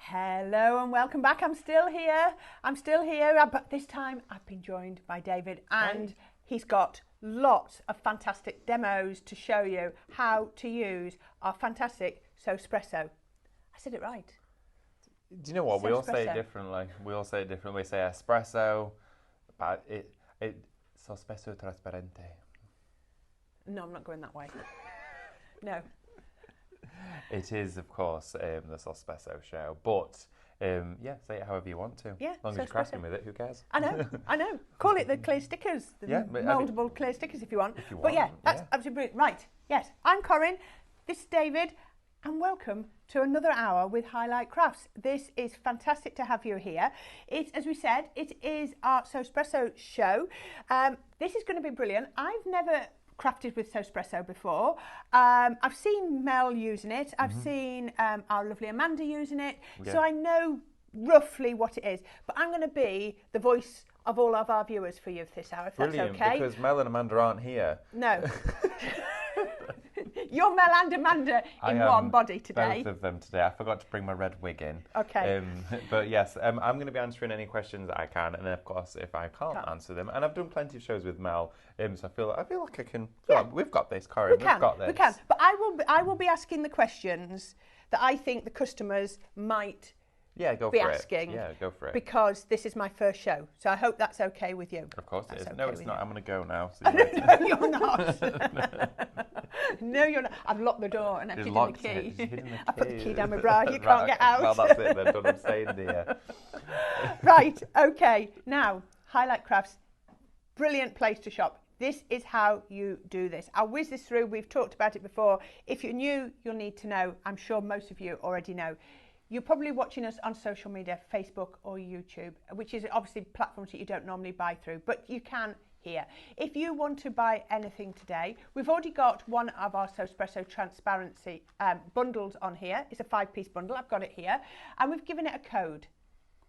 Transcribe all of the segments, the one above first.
Hello and welcome back. I'm still here, but this time I've been joined by David, and he's got lots of fantastic demos to show you how to use our fantastic Sospeso. I said it right. Do you know what? We all say it differently. We say espresso, but it Sospeso Trasparente. No, I'm not going that way. No. It is, of course, the Sospeso show, but say it however you want to. Yeah, as long as you're cracking with it, who cares? I know. Call it the clear stickers, the mouldable clear stickers if you want. But yeah, that's absolutely brilliant. Right, yes, I'm Corinne, this is David, and welcome to another hour with Highlight Crafts. This is fantastic to have you here. As we said, it is our Sospeso show. This is going to be brilliant. I've never crafted with Sospeso before. I've seen Mel using it. I've seen our lovely Amanda using it. Yeah. So I know roughly what it is. But I'm going to be the voice of all of our viewers for you this hour, if Brilliant, that's okay. Because Mel and Amanda aren't here. No. You're Mel and Amanda in one body today. Both of them today. I forgot to bring my red wig in. Okay. But yes, I'm going to be answering any questions that I can, and then of course, if I can't answer them, and I've done plenty of shows with Mel, so I feel like I can. Like we've got this, Corinne. We've got this. We can. But I will be asking the questions that I think the customers might. Go for it. Because this is my first show, so I hope that's okay with you. Of course it is. No, it's not. I'm going to go now. No, you're not. No, you're not. I've locked the door and I've hidden the key. I put the key down my bra. You can't get out. Well, that's it. Then done. I'm staying there. Right. Okay. Now, Highlight Crafts, brilliant place to shop. This is how you do this. I'll whiz this through. We've talked about it before. If you're new, you'll need to know. I'm sure most of you already know. You're probably watching us on social media, Facebook or YouTube, which is obviously platforms that you don't normally buy through, but you can here. If you want to buy anything today, we've already got one of our Sospeso Transparency bundles on here. It's a 5-piece bundle. I've got it here. And we've given it a code,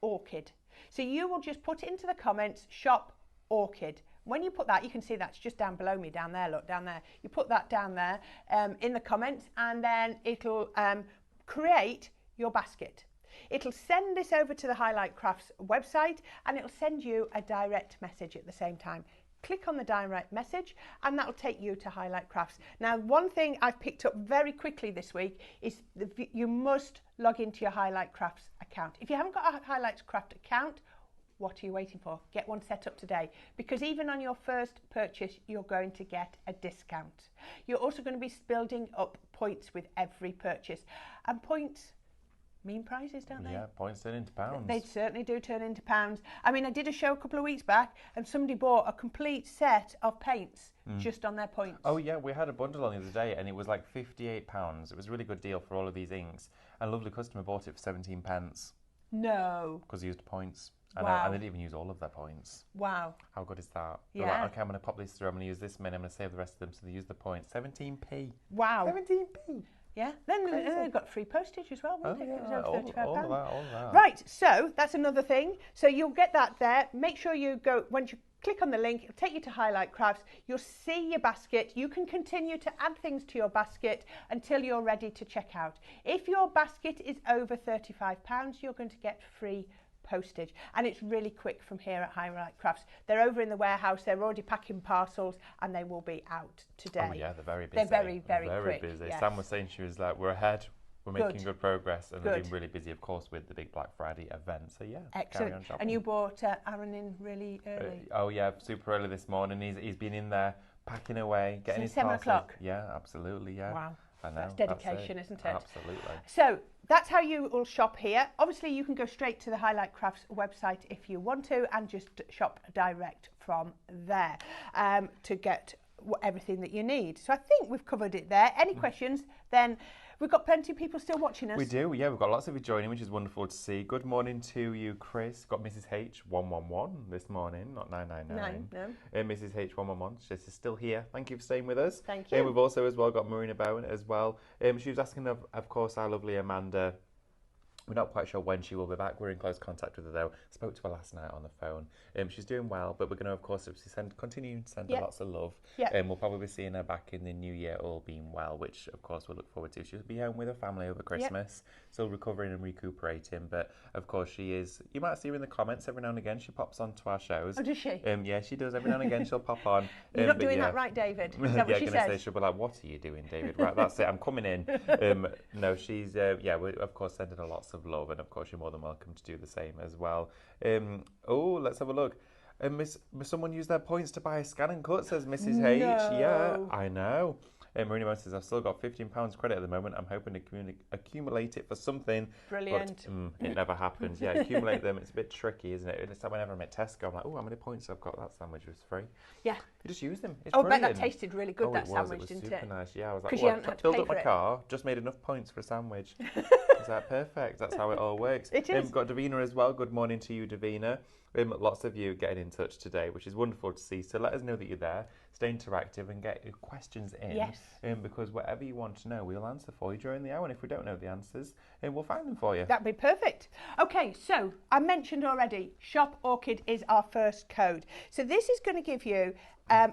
ORCHID. So you will just put into the comments, shop ORCHID. When you put that, you can see that's just down below me, down there, look, down there. You put that down there in the comments, and then it'll create your basket. It'll send this over to the Highlight Crafts website, and it'll send you a direct message at the same time. Click on the direct message and that'll take you to Highlight Crafts. Now, one thing I've picked up very quickly this week is you must log into your Highlight Crafts account. If you haven't got a Highlight Craft account, what are you waiting for? Get one set up today, because even on your first purchase, you're going to get a discount. You're also going to be building up points with every purchase, and points mean prizes, don't they? Yeah, points turn into pounds. They certainly do turn into pounds. I mean, I did a show a couple of weeks back and somebody bought a complete set of paints just on their points. Oh yeah, we had a bundle on the other day and it was like £58. It was a really good deal for all of these inks. And a lovely customer bought it for 17 pence. No. Because he used points. Wow. And they didn't even use all of their points. Wow. How good is that? Yeah. Like, okay, I'm going to pop these through, I'm going to use this many, I'm going to save the rest of them, so they use the points. 17p. Wow. 17p. Yeah, then they got free postage as well, wouldn't it? Yeah. It was over £35. All of that. Right, so that's another thing. So you'll get that there. Make sure you go, once you click on the link, it'll take you to Highlight Crafts. You'll see your basket. You can continue to add things to your basket until you're ready to check out. If your basket is over £35, you're going to get free postage, and it's really quick from here at Highlight Crafts. They're over in the warehouse, they're already packing parcels, and they will be out today. Oh yeah, they're very busy. They're very quick. Busy. Yes. Sam was saying, she was like, we're ahead, we're making good progress, and they've been really busy, of course, with the big Black Friday event. So yeah, excellent. Carry on shopping. And you brought Aaron in really early. Oh yeah, super early this morning. He's been in there packing away, getting his 7 o'clock. Yeah, absolutely. Yeah. Wow. I know. That's dedication, isn't it? Absolutely. So that's how you will shop here. Obviously, you can go straight to the Highlight Crafts website if you want to, and just shop direct from there to get everything that you need. So I think we've covered it there. Any questions? Then we've got plenty of people still watching us. We do, yeah. We've got lots of you joining, which is wonderful to see. Good morning to you, Chris. Got Mrs. H111 this morning, not 999. No. Mrs. H111, she's still here. Thank you for staying with us. Thank you. We've also as well got Marina Bowen as well. She was asking, of course, our lovely Amanda We're not quite sure when she will be back. We're in close contact with her though. Spoke to her last night on the phone. She's doing well, but we're going to, of course, continue to send her lots of love. We'll probably be seeing her back in the new year, all being well, which of course we'll look forward to. She'll be home with her family over Christmas, still recovering and recuperating. But of course, she is. You might see her in the comments every now and again. She pops onto our shows. Oh, does she? Yeah, she does. Every now and again, she'll pop on. You're not doing that right, David. Is that what she says? Say, she'll be like, "What are you doing, David?" Right, that's it. I'm coming in. No, she's we're of course sending her lots of love, and of course you're more than welcome to do the same as well. Let's have a look. Someone used their points to buy a scan and cut, says Mrs. H. Yeah, I know. Marina says, I've still got £15 credit at the moment. I'm hoping to accumulate it for something. Brilliant. But it never happens. Yeah, accumulate them. It's a bit tricky, isn't it? It's like whenever I'm at Tesco, I'm like, oh, how many points I've got? That sandwich was free. Yeah. You just use them. It's I brilliant. bet that tasted really good, that sandwich, didn't it? didn't It was super nice. Yeah, I was like, I filled up my car, just made enough points for a sandwich. Is that perfect? That's how it all works. It is. We've got Davina as well. Good morning to you, Davina. Lots of you getting in touch today, which is wonderful to see. So let us know that you're there. Stay interactive and get your questions in. Yes. Because whatever you want to know, we'll answer for you during the hour. And if we don't know the answers, we'll find them for you. That'd be perfect. Okay, so I mentioned already, Shop Orchid is our first code. So this is going to give you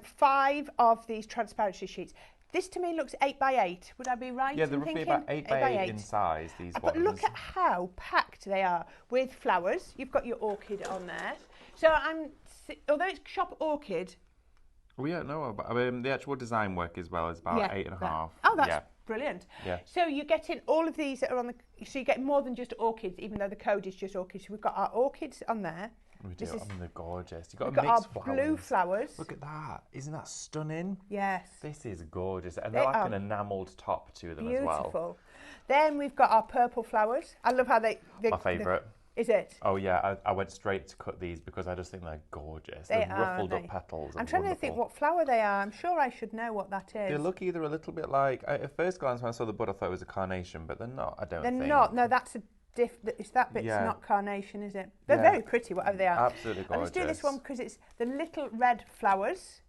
5 of these transparency sheets. This to me looks 8 by 8. Would I be right? Yeah, they're roughly about 8 by 8 in size, these ones. But look at how packed they are with flowers. You've got your orchid on there. So although it's Shop Orchid. We don't know about the actual design work as well is about 8.5. Oh, that's brilliant. Yeah. So you're getting all of these that are on the. So you get more than just orchids, even though the code is just orchids. So we've got our orchids on there. We do. They're gorgeous. We've got our blue flowers. Look at that. Isn't that stunning? Yes. This is gorgeous. And they're like an enamelled top to them as well. Beautiful. Then we've got our purple flowers. I love how they my favourite. Is it? Oh, yeah. I went straight to cut these because I just think they're gorgeous. They're ruffled up petals. I'm trying to think what flower they are. I'm sure I should know what that is. They look either a little bit like... At first glance, when I saw the bud, I thought it was a carnation, but they're not, I don't think. They're not. No, that's a... It's that bit's not carnation, is it? They're very pretty, whatever they are. Absolutely gorgeous. Let's do this one because it's the little red flowers.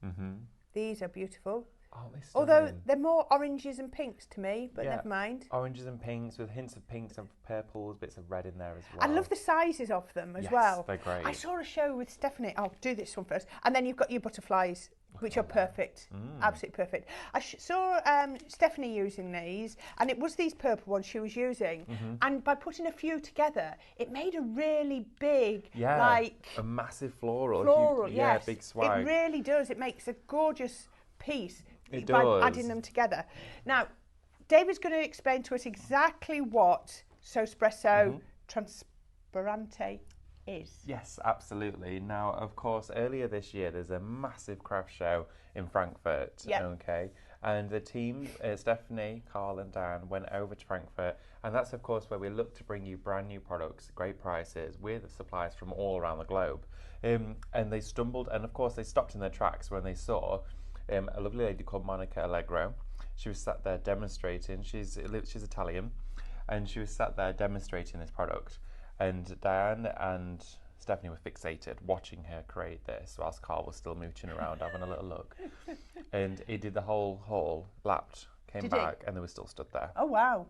These are beautiful. Oh, although they're more oranges and pinks to me, but never mind. Oranges and pinks with hints of pinks and purples, bits of red in there as well. I love the sizes of them as well. They're great. I saw a show with Stephanie. I'll do this one first. And then you've got your butterflies, which are perfect. Absolutely perfect. I saw Stephanie using these, and it was these purple ones she was using. And by putting a few together, it made a really big, like... a massive floral. Yes. Big swag. It really does. It makes a gorgeous piece. It by does. adding them together. Now, David's going to explain to us exactly what Sospeso Trasparente is. Yes, absolutely. Now, of course, earlier this year, there's a massive craft show in Frankfurt. Okay. And the team, Stephanie, Carl and Dan, went over to Frankfurt. And that's, of course, where we look to bring you brand new products, great prices, with suppliers from all around the globe. And they stumbled, and of course, they stopped in their tracks when they saw a lovely lady called Monica Allegro. She was sat there demonstrating. She's Italian, and she was sat there demonstrating this product. And Diane and Stephanie were fixated watching her create this, whilst Carl was still mooching around having a little look. And he did the whole haul, lapped, came back, and they were still stood there. Oh wow!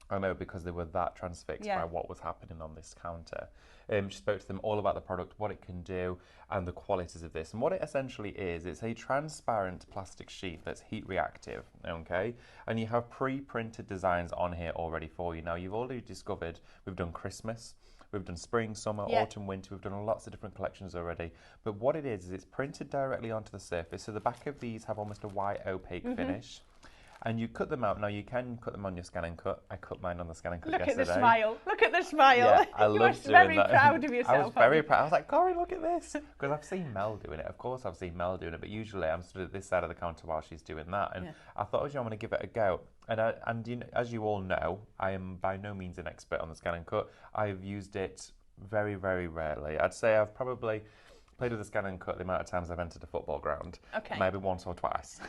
I know, because they were that transfixed by what was happening on this counter. She spoke to them all about the product, what it can do, and the qualities of this. And what it essentially is, it's a transparent plastic sheet that's heat reactive, okay? And you have pre-printed designs on here already for you. Now, you've already discovered we've done Christmas, we've done spring, summer, autumn, winter. We've done lots of different collections already. But what it is it's printed directly onto the surface. So the back of these have almost a white opaque finish. And you cut them out. Now, you can cut them on your scan and cut. I cut mine on the scan and cut yesterday. Look at the smile. Look at the smile. Yeah, I you loved were very that. proud of yourself. I was very proud. I was like, Corey, look at this. Because I've seen Mel doing it. Of course, I've seen Mel doing it. But usually, I'm stood at this side of the counter while she's doing that. And I thought, I'm going to give it a go. And you know, as you all know, I am by no means an expert on the scan and cut. I've used it very, very rarely. I'd say I've probably played with the scan and cut the amount of times I've entered a football ground. Okay. Maybe once or twice.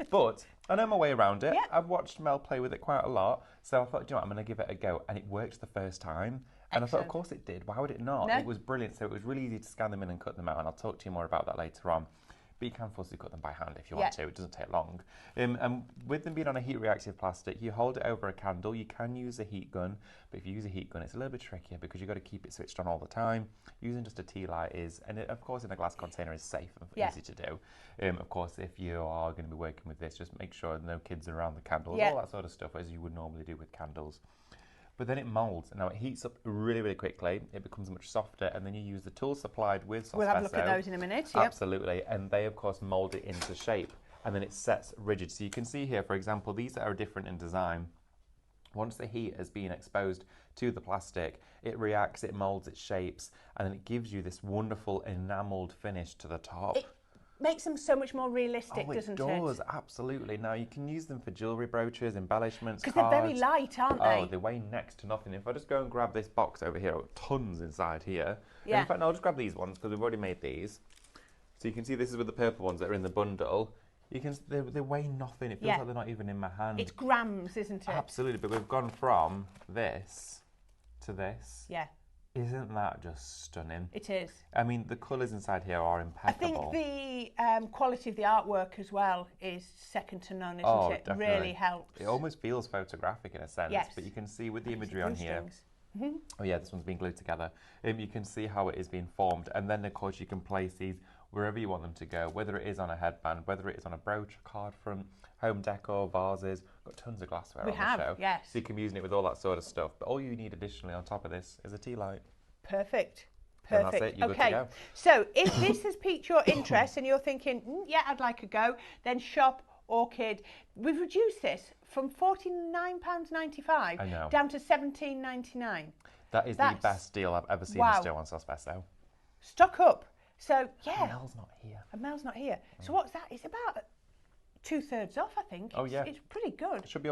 But I know my way around it. Yeah. I've watched Mel play with it quite a lot. So I thought, you know what, I'm going to give it a go. And it worked the first time. And I thought, of course it did. Why would it not? No. It was brilliant. So it was really easy to scan them in and cut them out. And I'll talk to you more about that later on. but you can fussy cut them by hand if you want to. It doesn't take long. And with them being on a heat reactive plastic, you hold it over a candle. You can use a heat gun, but if you use a heat gun, it's a little bit trickier because you've got to keep it switched on all the time. Using just a tea light is, and it, of course in a glass container, is safe and easy to do. Of course, if you are going to be working with this, just make sure no kids are around the candles, all that sort of stuff, as you would normally do with candles. But then it moulds. Now it heats up really, really quickly. It becomes much softer, and then you use the tools supplied with Sospeso. We'll have a look at those in a minute. Absolutely, and they of course mould it into shape, and then it sets rigid. So you can see here, for example, these are different in design. Once the heat has been exposed to the plastic, it reacts, it moulds, it shapes, and then it gives you this wonderful enamelled finish to the top. It makes them so much more realistic, doesn't it? It does, absolutely. Now, you can use them for jewellery brooches, embellishments, because they're very light, aren't they? Oh, they weigh next to nothing. If I just go and grab this box over here, tons inside here. Yeah. In fact, no, I'll just grab these ones because we've already made these. So you can see this is with the purple ones that are in the bundle. You can, they weigh nothing. It feels like they're not even in my hand. It's grams, isn't it? Absolutely, but we've gone from this to this. Yeah. Isn't that just stunning? It is. I mean, the colours inside here are impeccable. I think the quality of the artwork as well is second to none, isn't it? Definitely. Really helps. It almost feels photographic in a sense, but you can see with the imagery on here. Oh yeah, this one's been glued together. You can see how it is being formed, and then of course you can place these wherever you want them to go, whether it is on a headband, whether it is on a brooch, a card front, home decor, vases. We've got tons of glassware on the show. Yes. So you can be using it with all that sort of stuff. But all you need additionally on top of this is a tea light. Perfect. And that's it. You're good to go. So if this has piqued your interest and you're thinking, yeah, I'd like a go, then shop Orchid. We've reduced this from £49.95 down to £17.99. That is the best deal I've ever seen us do on Sospeso. Stock up. So, yeah. Mel's not here. And Mel's not here. So what's that? It's about 2/3 off, I think. It's pretty good. It should be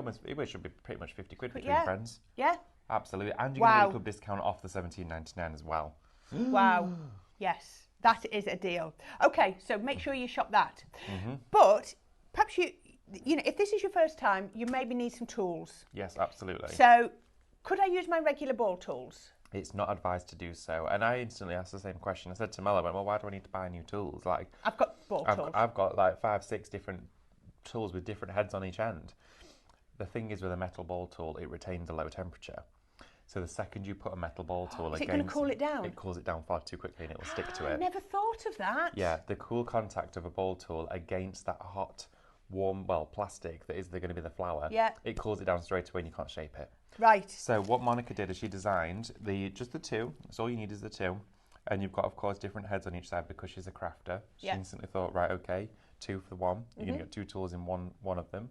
pretty much 50 quid between friends. Yeah. Absolutely. And you're going to get a little discount off the £17.99 as well. Wow. Yes. That is a deal. Okay, so make sure you shop that. But perhaps you know, if this is your first time, you maybe need some tools. Yes, absolutely. So could I use my regular ball tools? It's not advised to do so. And I instantly asked the same question. I said to Mel, I went, well, why do I need to buy new tools? Like, I've got ball tools. I've got like 5, 6 different tools with different heads on each end. The thing is with a metal ball tool, it retains a low temperature. So the second you put a metal ball tool against... Is it going to cool it down? It cools it down far too quickly and it will stick to it. I never thought of that. Yeah, the cool contact of a ball tool against that hot, warm, plastic that is going to be the flour, it cools it down straight away and you can't shape it. Right. So what Monica did is she designed just the two. So all you need is the two. And you've got, of course, different heads on each side because she's a crafter. She instantly thought, right, okay, 2 for 1. You're going to get 2 tools in one of them.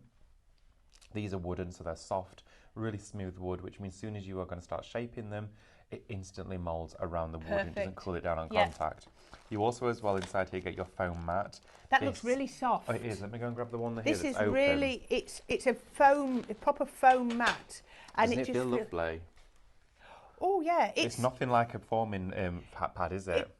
These are wooden, so they're soft, really smooth wood, which means as soon as you are going to start shaping them, it instantly moulds around the wood and doesn't cool it down on contact. You also, as well, inside here, get your foam mat. That looks really soft. Oh, it is. Let me go and grab the one that here This that's is open. really, it's a proper foam mat. And Doesn't it feel lovely? Oh, yeah. It's nothing like a forming pad, is it? It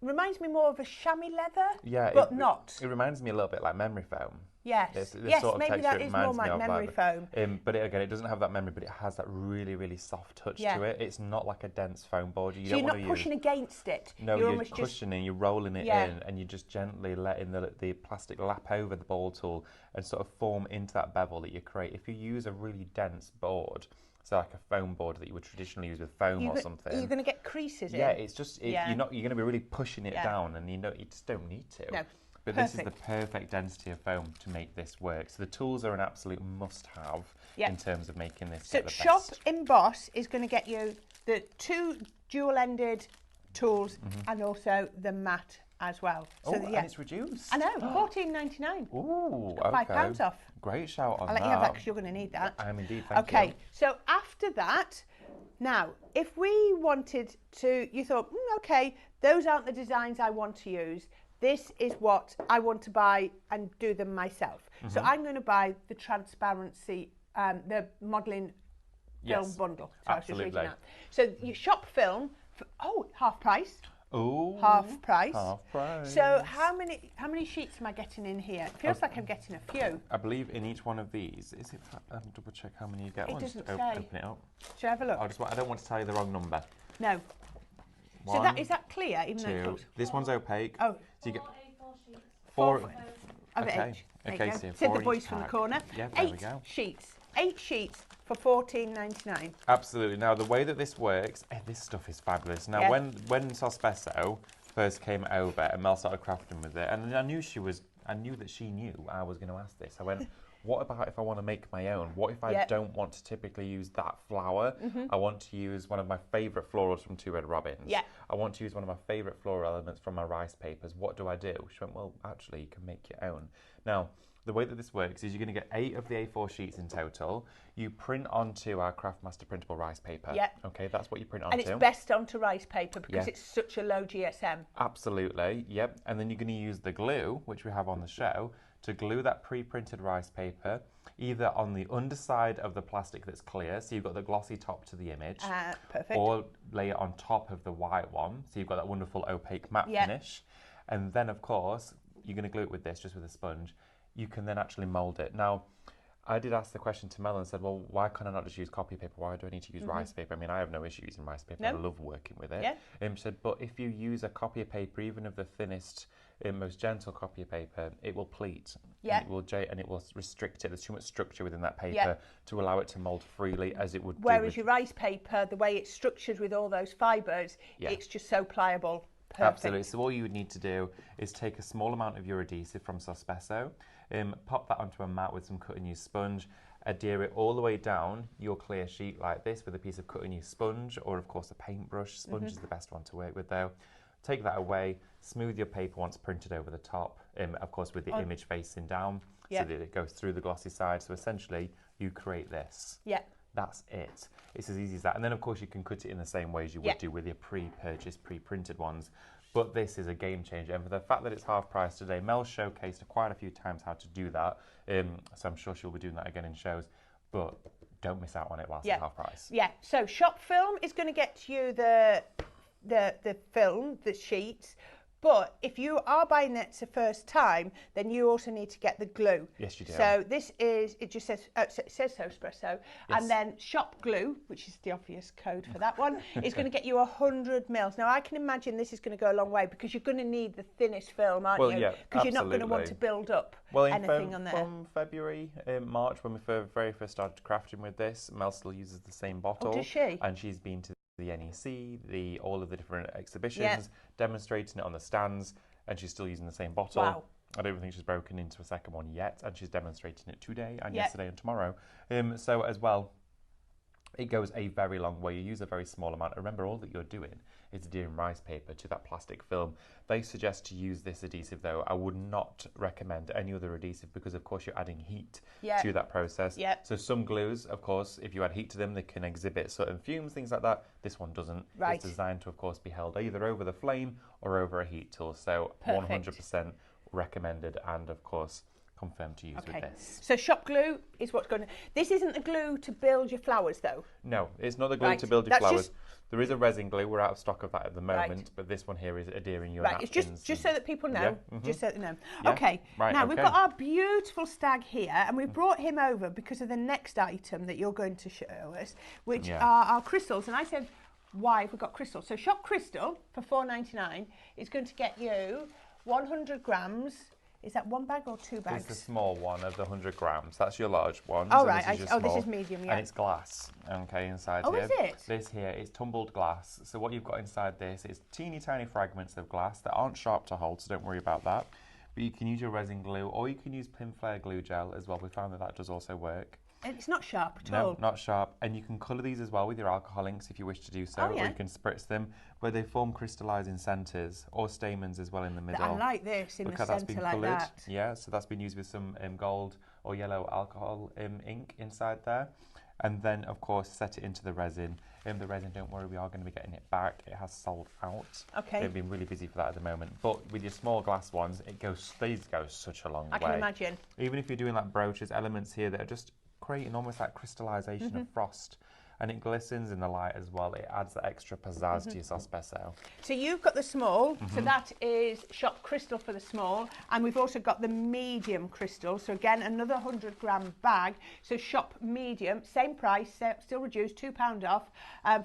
reminds me more of a chamois leather, but not. It reminds me a little bit like memory foam. Yes, sort of maybe that is more like memory foam. But again, it doesn't have that memory, but it has that really, really soft touch to it. It's not like a dense foam board. So you're not pushing against it. No, you're cushioning, you're rolling it in, and you're just gently letting the plastic lap over the ball tool and sort of form into that bevel that you create. If you use a really dense board, so like a foam board that you would traditionally use with foam or something, you're going to get creases in. Yeah, it's just you're going to be really pushing it down, and you just don't need to. No. But this is the perfect density of foam to make this work. So the tools are an absolute must-have in terms of making this So the Shop best. Emboss is going to get you the 2 dual-ended tools and also the mat as well. So and it's reduced. I know, £14.99. Ooh, £5 off. Great shout on that. I'll let you have that because you're going to need that. I am indeed, thank you. Okay, so after that, now, if we wanted to, you thought, okay, those aren't the designs I want to use. This is what I want to buy and do them myself. So I'm going to buy the transparency, the modelling film bundle. So absolutely. I was just reading that. So you shop film for half price. Oh, half price. Half price. So how many sheets am I getting in here? It feels like I'm getting a few. I believe in each one of these. Is it? Double check how many you get. It doesn't say. Open it up. Should I have a look? I don't want to tell you the wrong number. No. One, so is that clear? Even 2. though This one's opaque. Oh. So you get Four of okay. each. Okay, so Said four the each voice from the pack. corner. Yeah, there we 8 go. sheets. 8 sheets for $14.99. Absolutely. Now, the way that this works, this stuff is fabulous. Now, when Sospeso first came over and Mel started crafting with it, and I knew that she knew I was going to ask this. I went, what about if I want to make my own? What if I don't want to typically use that flower? I want to use one of my favourite florals from Two Red Robins. Yeah. I want to use one of my favourite floral elements from my rice papers. What do I do? She went, well, actually, you can make your own. Now, the way that this works is you're going to get 8 of the A4 sheets in total. You print onto our Craftmaster printable rice paper. Yeah. Okay, that's what you print onto. And it's best onto rice paper because it's such a low GSM. Absolutely, yep. And then you're going to use the glue, which we have on the show, to glue that pre-printed rice paper either on the underside of the plastic that's clear, so you've got the glossy top to the image, perfect. or lay it on top of the white one, so you've got that wonderful opaque matte finish. And then, of course, you're going to glue it with this, just with a sponge. You can then actually mould it. Now, I did ask the question to Mel and said, well, why can't I not just use copy paper? Why do I need to use rice paper? I mean, I have no issue using rice paper. I love working with it. She said, but if you use a copy of paper, even of the thinnest, most gentle copy of paper, it will pleat. And it will restrict it. There's too much structure within that paper to allow it to mould freely as it would do. Whereas your rice paper, the way it's structured with all those fibres, it's just so pliable. Perfect. Absolutely. So all you would need to do is take a small amount of your adhesive from Sospeso, pop that onto a mat with some cut and use sponge, adhere it all the way down your clear sheet like this with a piece of cut and use sponge, or of course a paintbrush. Sponge is the best one to work with though. Take that away, smooth your paper once printed over the top, of course with the image facing down so that it goes through the glossy side. So essentially you create this. That's it. It's as easy as that. And then, of course, you can cut it in the same way as you would do with your pre-purchased, pre-printed ones. But this is a game changer. And for the fact that it's half price today, Mel showcased quite a few times how to do that. So I'm sure she'll be doing that again in shows. But don't miss out on it whilst it's half price. So Shop Film is going to get you the film, the sheets. But if you are buying it the first time, then you also need to get the glue. Yes, you do. So this is, it just says, it says Sospeso. And then Shop Glue, which is the obvious code for that one, is going to get you 100 mils. Now, I can imagine this is going to go a long way because you're going to need the thinnest film, aren't you? Because you're not going to want to build up anything on there. From February, March, when we very first started crafting with this, Mel still uses the same bottle. Oh, does she? And she's been to the NEC, all of the different exhibitions, demonstrating it on the stands, and she's still using the same bottle. Wow. I don't think she's broken into a second one yet, and she's demonstrating it today and yesterday and tomorrow. So as well, it goes a very long way. You use a very small amount. Remember, all that you're doing is adhering rice paper to that plastic film. They suggest to use this adhesive, though. I would not recommend any other adhesive because, of course, you're adding heat to that process. So some glues, of course, if you add heat to them, they can exhibit certain fumes, things like that. This one doesn't. It's designed to, of course, be held either over the flame or over a heat tool. So 100% recommended, and, of course, confirmed to use with this. So Shop Glue is what's going to... This isn't the glue to build your flowers, though? No, it's not the glue to build your flowers. There is a resin glue. We're out of stock of that at the moment, but this one here is adhering your napkins. It's just so that people know. Just so that they know. Now we've got our beautiful stag here, and we've brought him over because of the next item that you're going to show us, which are our crystals. And I said, why have we got crystals? So Shop Crystal for $4.99 is going to get you 100 grams. Is that one bag or two bags? It's the small one of the 100 grams. That's your large one. Oh, right. This is medium, And it's glass, inside here. Oh, is it? This here is tumbled glass. So what you've got inside this is teeny tiny fragments of glass that aren't sharp to hold, so don't worry about that. But you can use your resin glue, or you can use pin flare glue gel as well. We found that does also work. And it's not sharp at all. No, not sharp. And you can colour these as well with your alcohol inks if you wish to do so, or you can spritz them where they form crystallising centres or stamens as well in the middle. I like this in the centre like that. Yeah, so that's been used with some gold or yellow alcohol ink inside there. And then, of course, set it into the resin. The resin, don't worry, we are going to be getting it back. It has sold out. They've been really busy for that at the moment. But with your small glass ones, these go such a long way. I can imagine. Even if you're doing like brooches, elements here that are just creating almost like crystallisation of frost. and it glistens in the light as well. It adds that extra pizzazz to your Sospeso. So you've got the small, so that is Shop Crystal for the small, and we've also got the medium crystal. So again, another 100-gram bag. So Shop Medium, same price, still reduced, £2 off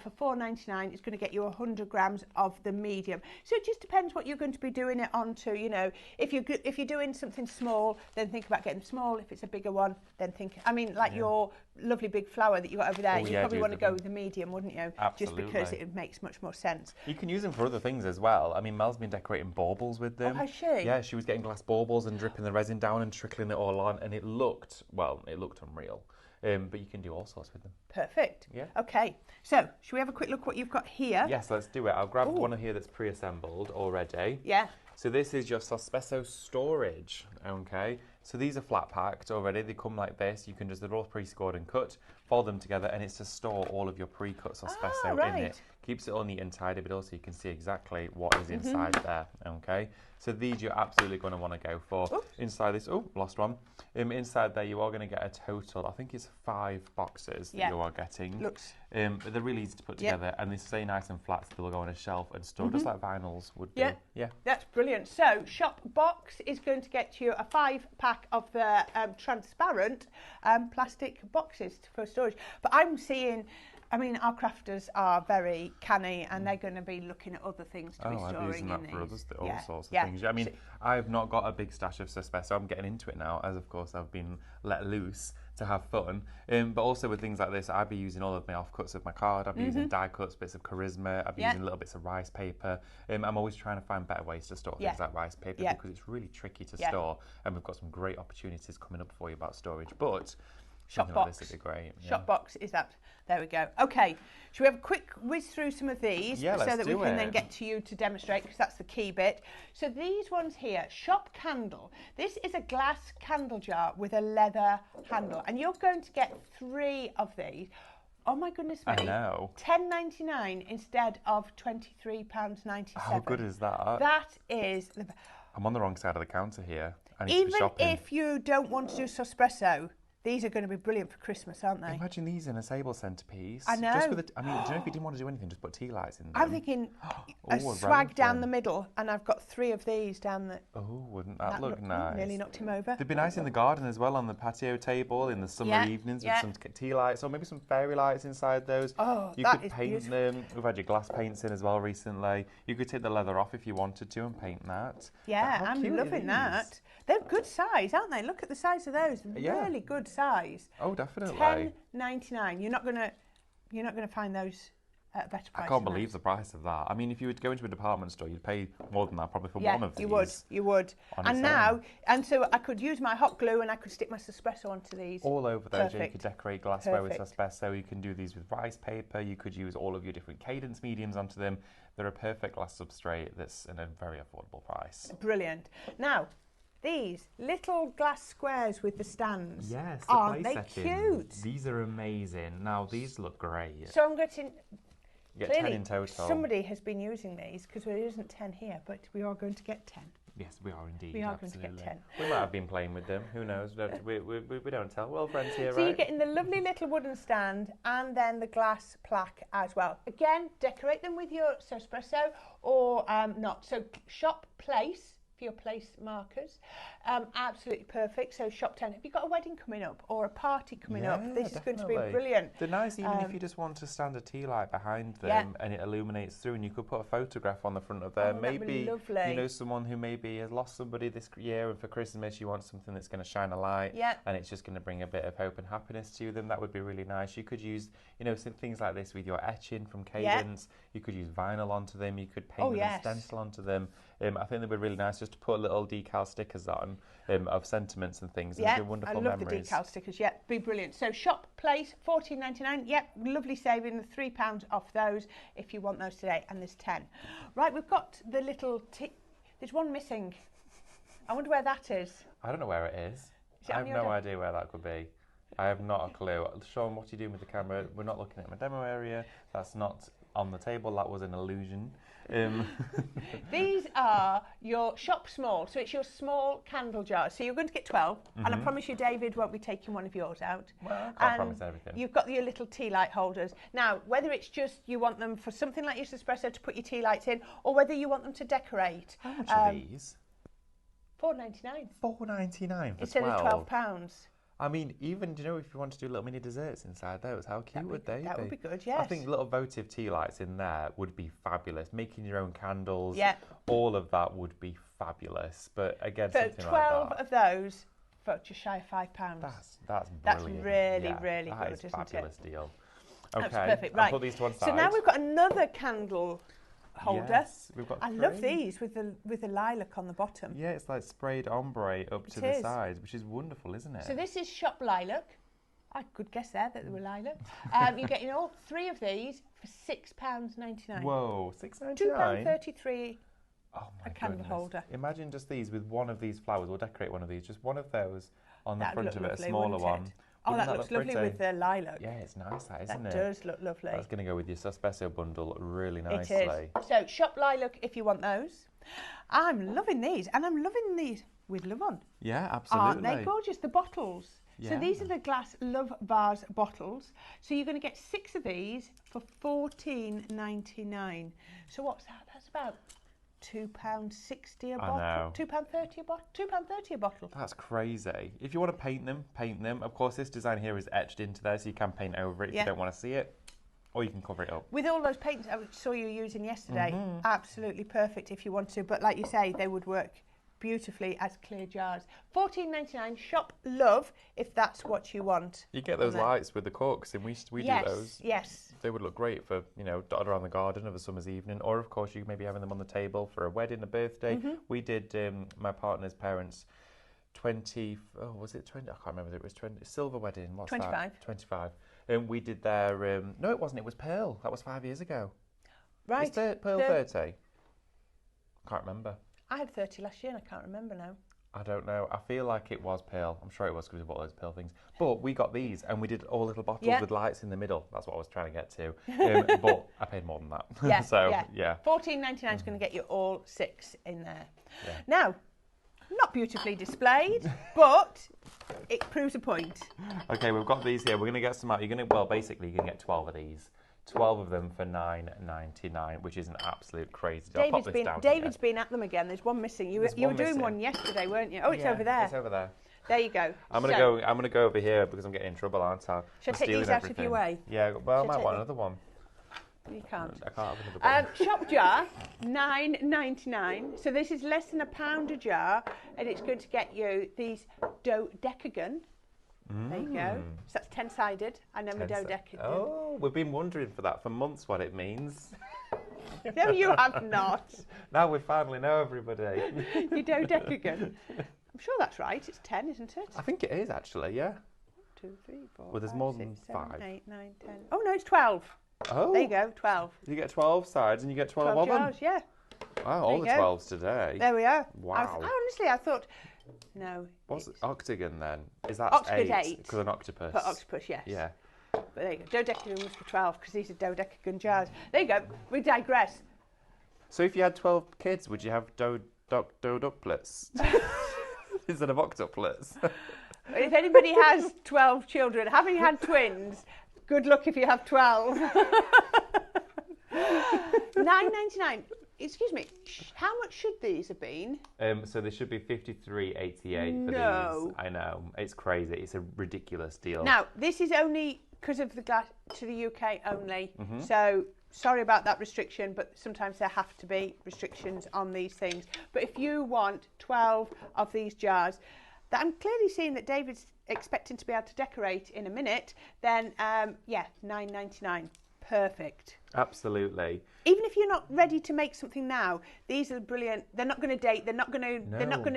for £4.99. It's going to get you 100 grams of the medium. So it just depends what you're going to be doing it onto. You know, if you're doing something small, then think about getting small. If it's a bigger one, then think. I mean, like your lovely big flower that you got over there, you probably want to go with the medium, wouldn't you? Absolutely. Just because it makes much more sense. You can use them for other things as well. I mean, Mel's been decorating baubles with them. Oh, has she? Yeah, she was getting glass baubles and dripping the resin down and trickling it all on, and it looked unreal. But you can do all sorts with them. Perfect. Yeah. Okay. So, should we have a quick look what you've got here? Yes, let's do it. I'll grab one here that's pre-assembled already. Yeah. So this is your Sospeso storage, okay? So these are flat packed already. They come like this. You can just, they're all pre-scored and cut, fold them together, and it's to store all of your pre-cut Sospeso in it. Keeps it all neat and tidy, but also you can see exactly what is inside there, okay? So these you're absolutely going to want to go for. Oops. Inside this, lost one. Inside there you are going to get a total, I think it's 5 boxes that you are getting. Looks. But they're really easy to put together, and they stay nice and flat, so they'll go on a shelf and store, just like vinyls would do. Yeah, that's brilliant. So Shop Box is going to get you a 5-pack of the transparent plastic boxes for storage. But I'm seeing, I mean, our crafters are very canny, and they're going to be looking at other things to be storing I'm using that in for these. all sorts of things. I mean, I've not got a big stash of Sospeso. I'm getting into it now, as of course I've been let loose to have fun. But also with things like this, I'd be using all of my offcuts of my card. I'd be using die cuts, bits of charisma. I'd be using little bits of rice paper. I'm always trying to find better ways to store things like rice paper because it's really tricky to store. And we've got some great opportunities coming up for you about storage. But Shop Box. Like this would be great. Shop Box is that. There we go. Okay, should we have a quick whiz through some of these so that we can then get to you to demonstrate, because that's the key bit. So these ones here, Shop Candle. This is a glass candle jar with a leather handle, and you're going to get 3 of these. Oh my goodness me! I know. £10.99 instead of £23.97. How good is that? That is. I'm on the wrong side of the counter here. I need Even to be shopping. if you don't want to do Sospeso, these are going to be brilliant for Christmas, aren't they? Imagine these in a sable centrepiece. I know. Just with I mean, do you know if you didn't want to do anything, just put tea lights in them? I'm thinking a swag down the middle, and I've got 3 of these down the... Oh, wouldn't that look nice? Nearly knocked him over. They'd be nice in the garden as well, on the patio table in the summer evenings with some tea lights, or maybe some fairy lights inside those. Oh, you could paint them. We've had your glass paints in as well recently. You could take the leather off if you wanted to and paint that. Yeah, I'm loving that. They're good size, aren't they? Look at the size of those. Really good size. Oh, definitely. £10.99. You're not gonna find those at a better price. I can't believe the price of that. I mean, if you would go into a department store, you'd pay more than that probably for one of these. You would. And so I could use my hot glue and I could stick my Sospeso onto these. All over those. You could decorate glassware with Sospeso. You can do these with rice paper. You could use all of your different cadence mediums onto them. They're a perfect glass substrate that's in a very affordable price. Brilliant. Now, these little glass squares with the stands. Yes, aren't they cute? These are amazing. Now, these look great. So I'm getting... You get 10 in total. Somebody has been using these, because there isn't 10 here, but we are going to get 10. Yes, we are indeed. We are going to get 10. We might have been playing with them. Who knows? We don't tell. Well, friends here, so you're getting the lovely little wooden stand and then the glass plaque as well. Again, decorate them with your Sospeso or not. So Shop Place for your place markers. Absolutely perfect. So Shop 10. Have you got a wedding coming up or a party coming up? This is going to be brilliant. They're nice even if you just want to stand a tea light behind them and it illuminates through, and you could put a photograph on the front of there. Maybe you know someone who maybe has lost somebody this year, and for Christmas you want something that's going to shine a light and it's just going to bring a bit of hope and happiness to them. That would be really nice. You could use, you know, some things like this with your etching from Cadence. You could use vinyl onto them. You could paint them and stencil onto them. I think they would be really nice just to put little decal stickers on of sentiments and things. Yeah, and wonderful I love memories. the decal stickers. Yeah, be brilliant. So Shop Place, $14.99. Yep, lovely saving. £3 off those if you want those today. And there's 10. Right, we've got the little... There's one missing. I wonder where that is. I don't know where it is. I have no idea where that could be. I have not a clue. Sean, what are you doing with the camera? We're not looking at my demo area. That's not on the table. That was an illusion. These are your shop small, so it's your small candle jars. So you're going to get 12, and I promise you David won't be taking one of yours out. Well, I can't promise everything. You've got your little tea light holders. Now, whether it's just you want them for something like your Sospeso to put your tea lights in, or whether you want them to decorate. How much are these? £4.99. £4.99 for instead 12. of £12. I mean, even, do you know, if you want to do little mini desserts inside those, how cute would they be? That would be good, yes. I think little votive tea lights in there would be fabulous. Making your own candles, all of that would be fabulous. But again, so something 12 like that. of those for just shy of £5. That's brilliant. That's really, really that good, is isn't fabulous it? deal. Okay, That's perfect. Right. I'll put these to one side. So now we've got another candle holder. Yes, we've got I three. love these with the lilac on the bottom. Yeah, it's like sprayed ombre up to the sides, which is wonderful, isn't it? So this is shop lilac. I could guess there that they were lilac. You're getting all three of these for £6.99. Whoa, £6.99? £2.33 a candle holder. Imagine just these with one of these flowers. We'll decorate one of these. Just one of those on the front of it, lovely, a smaller one. Oh, that looks lovely with the lilac. Yeah, it's nice, that, isn't it? That does look lovely. That's going to go with your Sospeso bundle really nicely. It is. So, shop lilac if you want those. I'm loving these, and I'm loving these with love on. Yeah, absolutely. Aren't they gorgeous? The bottles. Yeah. So these are the glass Love Vase bottles. So you're going to get 6 of these for £14.99. So what's that? That's about £2.60 a bottle. £2.30 a bottle. £2.30 a bottle. That's crazy. If you want to paint them, paint them. Of course, this design here is etched into there, so you can paint over it if you don't want to see it, or you can cover it up. With all those paints I saw you using yesterday, absolutely perfect if you want to. But like you say, they would work beautifully as clear jars. £14.99. Shop Love if that's what you want. You get those lights with the corks, and we do those. Yes. They would look great for, dotted around the garden of a summer's evening, or of course you may be having them on the table for a wedding, a birthday. We did my partner's parents' 20. Oh, was it 20? I can't remember. It was 20 silver wedding. What's 25. that? 25. And we did their. No, it wasn't. It was Pearl. That was 5 years ago. Right. Is Pearl 30? Can't remember. I had 30 last year and I can't remember now. I don't know. I feel like it was Pearl. I'm sure it was because we bought those Pearl things. But we got these and we did all little bottles with lights in the middle. That's what I was trying to get to. But I paid more than that. Yeah, so, £14.99 is going to get you all 6 in there. Yeah. Now, not beautifully displayed, but it proves a point. Okay, we've got these here. We're going to get some out. Basically, you're going to get 12 of these. 12 of them for £9.99, which is an absolute crazy deal. David's been at them again. There's one missing. You were doing one yesterday, weren't you? Oh, it's over there. It's over there. There you go. I'm gonna go over here because I'm getting in trouble, aren't I? Should I take these out of your way? Yeah. Well, I might want another one. You can't. I can't have another one. Shop jar, £9.99. So this is less than £1 a jar, and it's going to get you these dodecagon. There you go. So that's 10-sided, and then we dodecagon. Oh, we've been wondering for that for months what it means. No, you have not. Now we finally know, everybody. You dodecagon. I'm sure that's right. It's 10, isn't it? I think it is actually. Yeah. 1, 2, 3, 4. Well, there's 5, more 6, than 7, 5. 8, 9, 10. Oh no, it's 12. Oh. There you go, 12. You get 12 sides and you get 12 of jars, them. yeah. Wow, all the 12s today. There we are. Wow. Honestly, I thought. No. What's octagon then? Is that Octagon's 8? Because an octopus. For octopus, yes. Yeah. But there you go. Dodecagon was for 12 because these are dodecagon jars. There you go. We digress. So if you had 12 kids, would you have doduplets instead of octuplets? If anybody has 12 children, having had twins, good luck if you have 12. £9.99. Excuse me, how much should these have been? So they should be $53.88 for these. I know, it's crazy. It's a ridiculous deal. Now, this is only because of the glass to the UK only. So sorry about that restriction, but sometimes there have to be restrictions on these things. But if you want 12 of these jars, that I'm clearly seeing that David's expecting to be able to decorate in a minute, then £9.99. Perfect. Absolutely. Even if you're not ready to make something now, these are brilliant. They're not going to date. They're not going to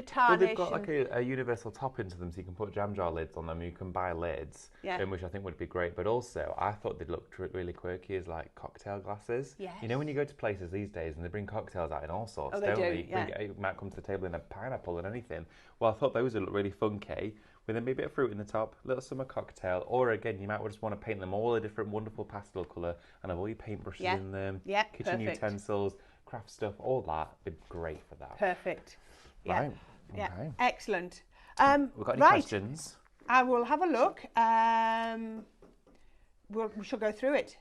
tarnish. Well, they've got like a universal top into them, so you can put jam jar lids on them. You can buy lids, which I think would be great. But also, I thought they'd look really quirky as like cocktail glasses. Yes. You know, when you go to places these days and they bring cocktails out in all sorts, don't they? You might come to the table in a pineapple and anything. Well, I thought those would look really funky with then maybe a bit of fruit in the top, little summer cocktail, or again, you might just want to paint them all a different wonderful pastel colour and have all your paintbrushes in them, kitchen utensils, craft stuff, all that would be great for that. Perfect. Right. Yeah. Okay. Excellent. We've got any questions? I will have a look. We shall go through it.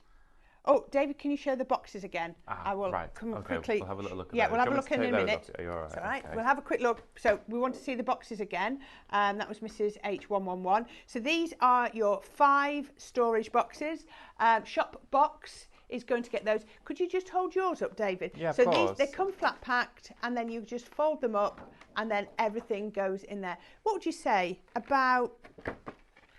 Oh, David, can you show the boxes again? I will come quickly. We'll have a little look at those. We'll have a look in a minute. Are you all right? It's all right. Okay. We'll have a quick look. So we want to see the boxes again. That was Mrs. H111. So these are your 5 storage boxes. Shop box is going to get those. Could you just hold yours up, David? Yeah, so of course. They come flat packed, and then you just fold them up, and then everything goes in there. What would you say, about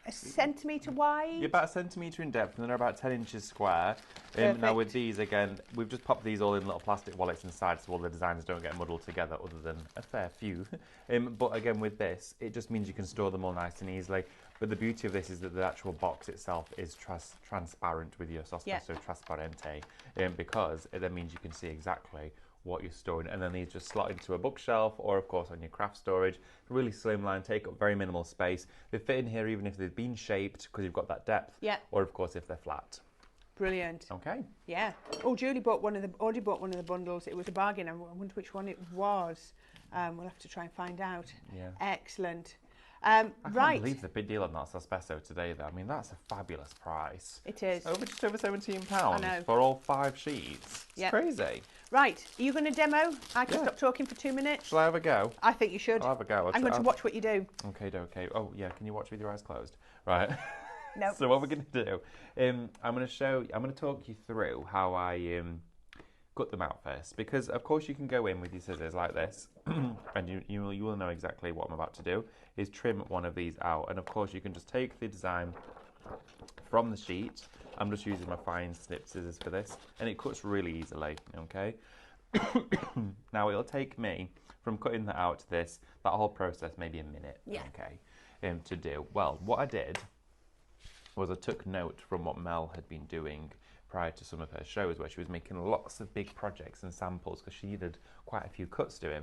a centimetre wide? Yeah, about a centimetre in depth, and they're about 10 inches square. Now with these, again, we've just popped these all in little plastic wallets inside, so all the designs don't get muddled together, other than a fair few. But again, with this, it just means you can store them all nice and easily. But the beauty of this is that the actual box itself is transparent with your Sospeso Trasparente, because it then means you can see exactly what you're storing, and then these just slot into a bookshelf or of course on your craft storage. Really slimline, take up very minimal space. They fit in here even if they've been shaped, because you've got that depth, or of course if they're flat. Brilliant. Okay. Yeah. Oh, Julie bought one of the bundles. It was a bargain. I wonder which one it was. We'll have to try and find out. Yeah. Excellent. I can't believe the big deal on that Sospeso today, though. I mean, that's a fabulous price. It is. Just over £17 for all 5 sheets. It's crazy. Right, are you going to demo? I can stop talking for 2 minutes. Shall I have a go? I think you should. I'll have a go. I'm going to watch what you do. Okay. Oh, yeah, can you watch with your eyes closed? Right. No. So what we're going to do, I'm going to talk you through how I cut them out first, because of course you can go in with your scissors like this and you will know exactly what I'm about to do is trim one of these out, and of course you can just take the design from the sheet. I'm just using my fine snip scissors for this, and it cuts really easily. Okay. Now it'll take me from cutting that out to this, that whole process, maybe a minute. Okay. To do. Well, what I did was I took note from what Mel had been doing prior to some of her shows, where she was making lots of big projects and samples, because she needed quite a few cuts doing.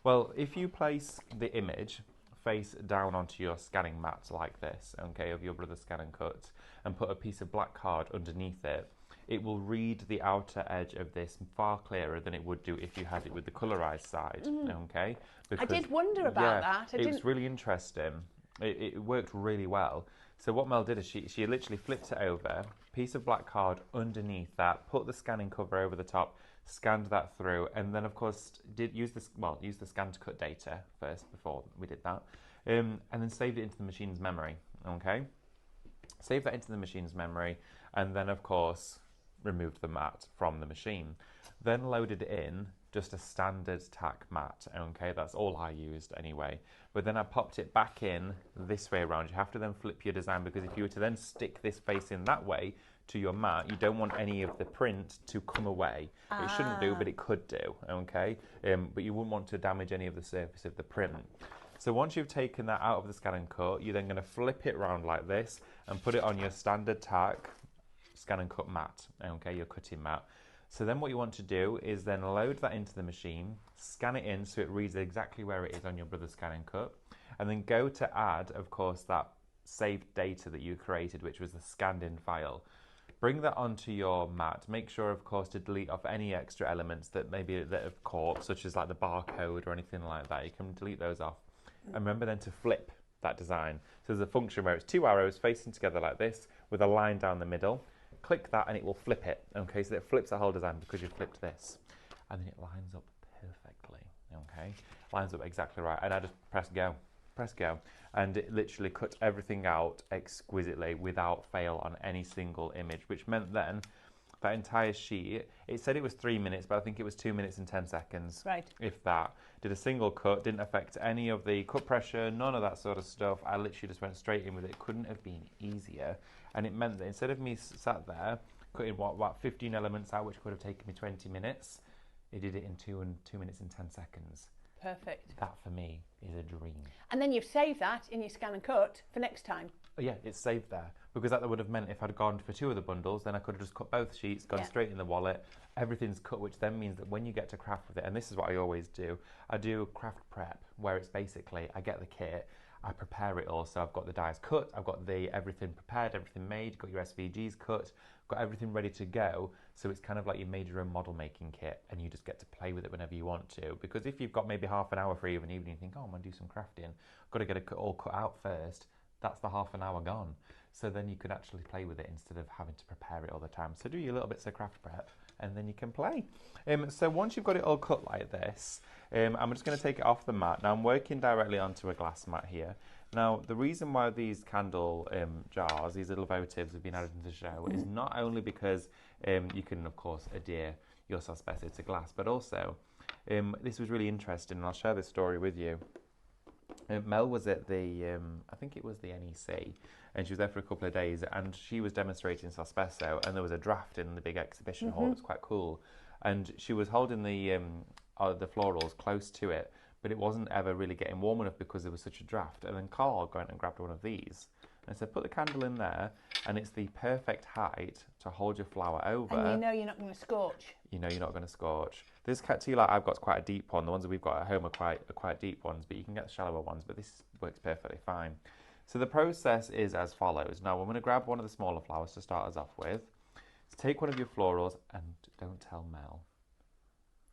Well, if you place the image face down onto your scanning mat like this, okay, of your brother's scan and cut, and put a piece of black card underneath it, it will read the outer edge of this far clearer than it would do if you had it with the colorized side. Okay, because, I did wonder about that. It was really interesting. It worked really well. So what Mel did is she literally flipped it over, piece of black card underneath that, put the scanning cover over the top, scanned that through, and then of course did use the scan to cut data first before we did that, and then saved it into the machine's memory. Okay, save that into the machine's memory, and then of course removed the mat from the machine. Then loaded in just a standard tack mat. Okay, that's all I used anyway. But then I popped it back in this way around. You have to then flip your design, because if you were to then stick this face in that way to your mat, you don't want any of the print to come away. It shouldn't do, but it could do. Okay, but you wouldn't want to damage any of the surface of the print. So once you've taken that out of the scan and cut, you're then going to flip it around like this and put it on your standard tack scan and cut mat. Okay, your cutting mat. So then what you want to do is then load that into the machine, scan it in so it reads exactly where it is on your brother's scan and cut, and then go to add, of course, that saved data that you created, which was the scanned in file. Bring that onto your mat. Make sure, of course, to delete off any extra elements that have caught, such as like the barcode or anything like that. You can delete those off. And remember then to flip that design. So there's a function where it's 2 arrows facing together like this with a line down the middle. Click that and it will flip it. Okay, so it flips the whole design because you flipped this, and then it lines up perfectly. Okay, lines up exactly right, and I just press go, and it literally cut everything out exquisitely without fail on any single image, which meant then that entire sheet, it said it was 3 minutes, but I think it was 2 minutes and 10 seconds. Right. If that. Did a single cut, didn't affect any of the cut pressure, none of that sort of stuff. I literally just went straight in with it. Couldn't have been easier. And it meant that instead of me sat there cutting what 15 elements out, which could have taken me 20 minutes, it did it in 2 minutes and 10 seconds. Perfect. That for me is a dream. And then you've saved that in your scan and cut for next time. Oh, yeah, it's saved there, because that would have meant if I'd gone for 2 of the bundles, then I could have just cut both sheets, gone straight in the wallet. Everything's cut, which then means that when you get to craft with it, and this is what I always do, I do craft prep, where it's basically I get the kit, I prepare it all. So I've got the dies cut, I've got the everything prepared, everything made, got your SVGs cut, got everything ready to go. So it's kind of like you made your own model making kit and you just get to play with it whenever you want to. Because if you've got maybe half an hour free of an evening, you think, oh, I'm going to do some crafting, I've got to get it all cut out first. That's the half an hour gone. So then you can actually play with it instead of having to prepare it all the time. So do your little bits of craft prep and then you can play. So once you've got it all cut like this, I'm just going to take it off the mat. Now I'm working directly onto a glass mat here. Now the reason why these candle jars, these little votives have been added into the show is not only because you can of course adhere your Sospeso to glass, but also this was really interesting and I'll share this story with you. Mel was at the, I think it was the NEC, and she was there for a couple of days, and she was demonstrating Sospeso, and there was a draft in the big exhibition hall. It was quite cool, and she was holding the florals close to it, but it wasn't ever really getting warm enough because there was such a draft. And then Carl went and grabbed one of these, and said, put the candle in there, and it's the perfect height to hold your flower over. And you know you're not going to scorch. You know you're not going to scorch. This tea light I've got quite a deep one. The ones that we've got at home are quite deep ones, but you can get shallower ones, but this works perfectly fine. So the process is as follows. Now I'm going to grab one of the smaller flowers to start us off with. So take one of your florals and don't tell Mel.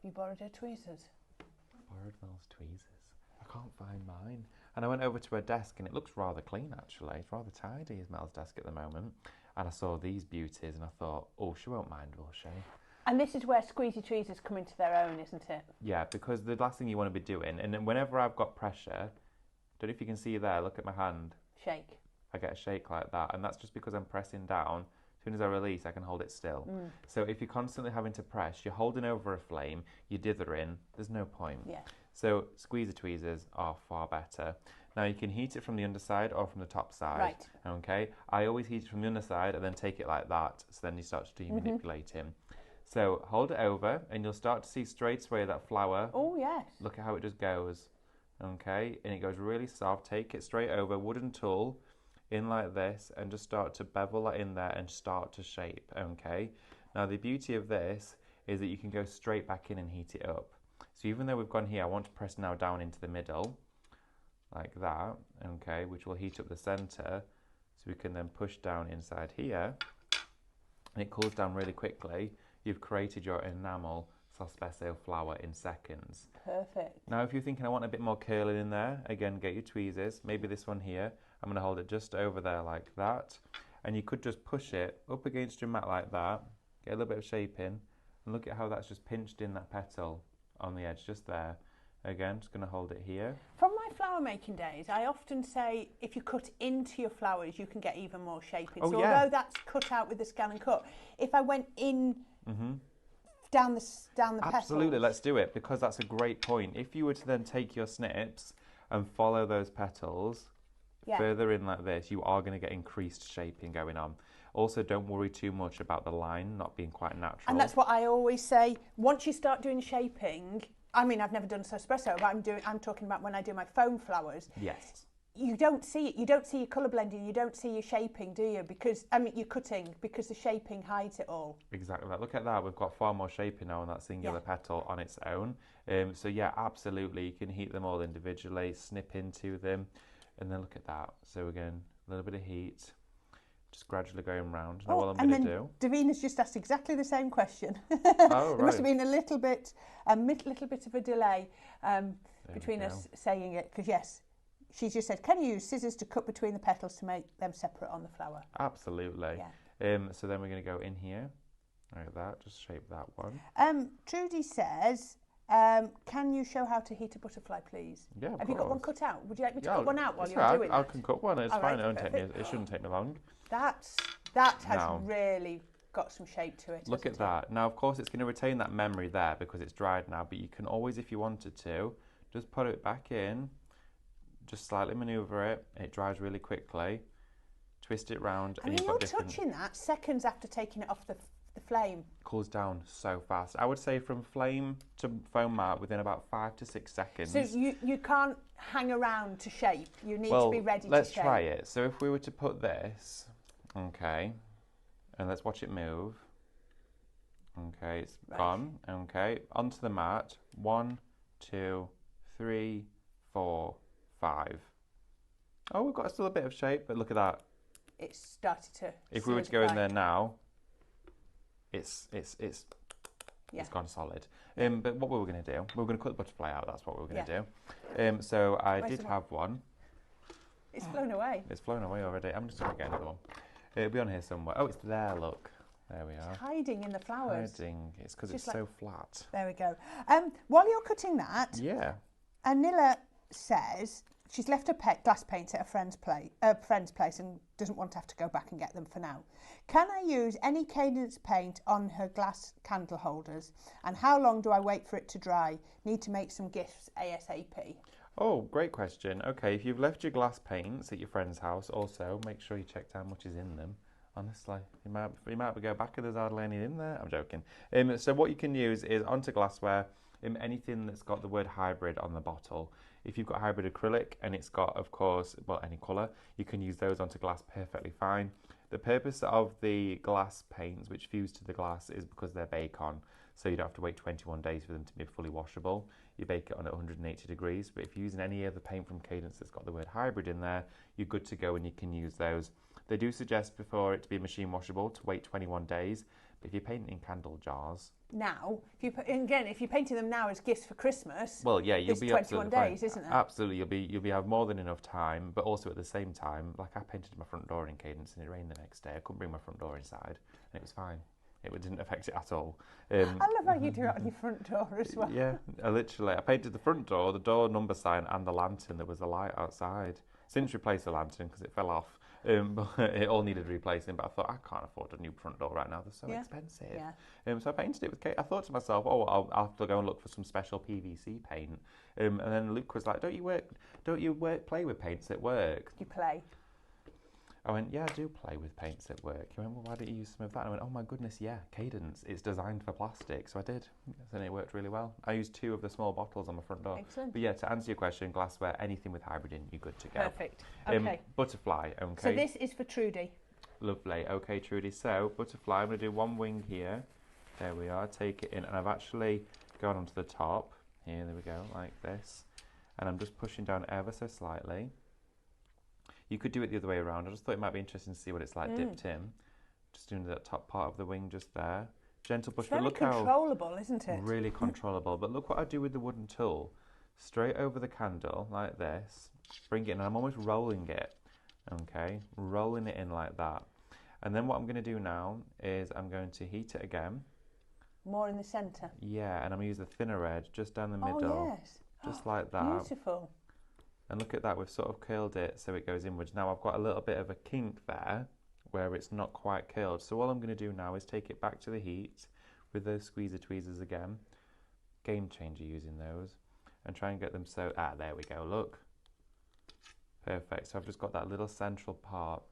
You borrowed her tweezers. Borrowed Mel's tweezers. I can't find mine. And I went over to her desk and it looks rather clean actually. It's rather tidy as Mel's desk at the moment. And I saw these beauties and I thought, oh, she won't mind, will she? And this is where squeezy tweezers come into their own, isn't it? Yeah, because the last thing you want to be doing, and then whenever I've got pressure, don't know if you can see there, look at my hand. Shake. I get a shake like that, and that's just because I'm pressing down. As soon as I release, I can hold it still. So if you're constantly having to press, you're holding over a flame, you're dithering, there's no point. Yeah. So squeezer tweezers are far better. Now you can heat it from the underside or from the top side. Right. Okay. I always heat it from the underside and then take it like that. So then you start to manipulating. So hold it over and you'll start to see straight away that flower. Oh, yes. Look at how it just goes. Okay. And it goes really soft. Take it straight over, wooden tool, in like this and just start to bevel that in there and start to shape. Okay. Now the beauty of this is that you can go straight back in and heat it up. So even though we've gone here, I want to press now down into the middle like that. Okay. Which will heat up the center. So we can then push down inside here and it cools down really quickly. You've created your enamel Sospeso flower in seconds. Perfect. Now if you're thinking I want a bit more curling in there, again get your tweezers, maybe this one here. I'm going to hold it just over there like that. And you could just push it up against your mat like that, get a little bit of shaping, and look at how that's just pinched in that petal on the edge, just there. Again, just going to hold it here. From my flower making days, I often say if you cut into your flowers, you can get even more shaping. Oh, so yeah. although that's cut out with the scan and cut, if I went in down the petals. Absolutely, let's do it, because that's a great point. If you were to then take your snips and follow those petals further in like this, you are going to get increased shaping going on. Also, don't worry too much about the line not being quite natural. And that's what I always say. Once you start doing shaping, I mean, I've never done Sospeso, but I'm talking about when I do my foam flowers. Yes. You don't see it. You don't see your colour blending. You don't see your shaping, do you? Because, I mean, you're cutting because the shaping hides it all. Exactly. Look at that. We've got far more shaping now on that singular petal on its own. So, yeah, absolutely. You can heat them all individually, snip into them, and then look at that. So, again, a little bit of heat. Just gradually going round. Now what I'm going to do. Davina's just asked exactly the same question. Oh, right. There must have been a little bit of a delay between us saying it, because yes, she just said, "Can you use scissors to cut between the petals to make them separate on the flower?" Absolutely. Yeah. So then we're going to go in here like that. Just shape that one. Trudy says, "Can you show how to heat a butterfly, please?" Yeah. Have you got one cut out? Would you like me to cut one out while you're doing I it? can cut one. It's All fine. right, It shouldn't take me long. That has really got some shape to it. Look at that. Now, of course, it's going to retain that memory there because it's dried now, but you can always, if you wanted to, just put it back in, just slightly manoeuvre it. It dries really quickly. Twist it round. And you're touching that seconds after taking it off the flame. Cools down so fast. I would say from flame to foam mat within about 5 to 6 seconds. So you can't hang around to shape. You need to be ready to shape. Let's try it. So if we were to put this, okay, and let's watch it move. Okay, it's gone. Okay, onto the mat. 1, 2, 3, 4, 5. Oh, we've got still a bit of shape, but look at that. It's started to If we were to go in there now, it's gone solid. But what we were going to do, we were going to cut the butterfly out. That's what we were going to do. So I did have one. It's flown away. It's flown away already. I'm just going to get another one. It'll be on here somewhere. Oh, it's there, look. There we are. It's hiding in the flowers. Hiding. It's because it's so flat. There we go. While you're cutting that, Anila says she's left her glass paints at a friend's place and doesn't want to have to go back and get them for now. Can I use any Cadence paint on her glass candle holders? And how long do I wait for it to dry? Need to make some gifts ASAP. Oh, great question. Okay, if you've left your glass paints at your friend's house, also make sure you check how much is in them. Honestly, you might go back and there's hardly any in there. I'm joking. So what you can use is onto glassware, anything that's got the word hybrid on the bottle. If you've got hybrid acrylic and it's got, of course, well, any colour, you can use those onto glass perfectly fine. The purpose of the glass paints, which fuse to the glass, is because they're bake-on, so you don't have to wait 21 days for them to be fully washable. You bake it on at 180 degrees, but if you're using any other paint from Cadence that's got the word hybrid in there, you're good to go and you can use those. They do suggest for it to be machine washable to wait 21 days, but if you're painting in candle jars... Now, if you're painting them now as gifts for Christmas, well, yeah, you'll be 21 days, isn't it? Absolutely, you'll have more than enough time, but also at the same time, like I painted my front door in Cadence and it rained the next day. I couldn't bring my front door inside and it was fine. It didn't affect it at all. I love how you do it on your front door as well. Yeah, I painted the front door, the door number sign and the lantern. There was a light outside. Since replaced the lantern because it fell off. But it all needed replacing, but I thought, I can't afford a new front door right now. They're so expensive. Yeah. So I painted it with Kate. I thought to myself, I'll have to go and look for some special PVC paint. And then Luke was like, don't you play with paints at work? You play? I went, yeah, I do play with paints at work. He went, well, why don't you use some of that? And I went, oh my goodness, yeah, Cadence. It's designed for plastic. So I did. And it worked really well. I used 2 of the small bottles on my front door. Excellent. But yeah, to answer your question, glassware, anything with hybrid in, you're good to go. Perfect. Okay. Butterfly, okay. So this is for Trudy. Lovely. Okay, Trudy. So butterfly, I'm going to do one wing here. There we are. Take it in. And I've actually gone onto the top. Here, there we go, like this. And I'm just pushing down ever so slightly. You could do it the other way around. I just thought it might be interesting to see what it's like dipped in. Just doing that top part of the wing just there. Gentle push. It's very controllable, isn't it? Really controllable. But look what I do with the wooden tool. Straight over the candle, like this. Bring it in. I'm almost rolling it. Okay? Rolling it in like that. And then what I'm going to do now is I'm going to heat it again. More in the centre? Yeah, and I'm going to use the thinner edge just down the middle. Oh, yes. Just like that. Beautiful. And look at that, we've sort of curled it so it goes inwards. Now I've got a little bit of a kink there where it's not quite curled. So all I'm going to do now is take it back to the heat with those squeezer tweezers again. Game changer using those. And try and get them so... there we go, look. Perfect. So I've just got that little central part.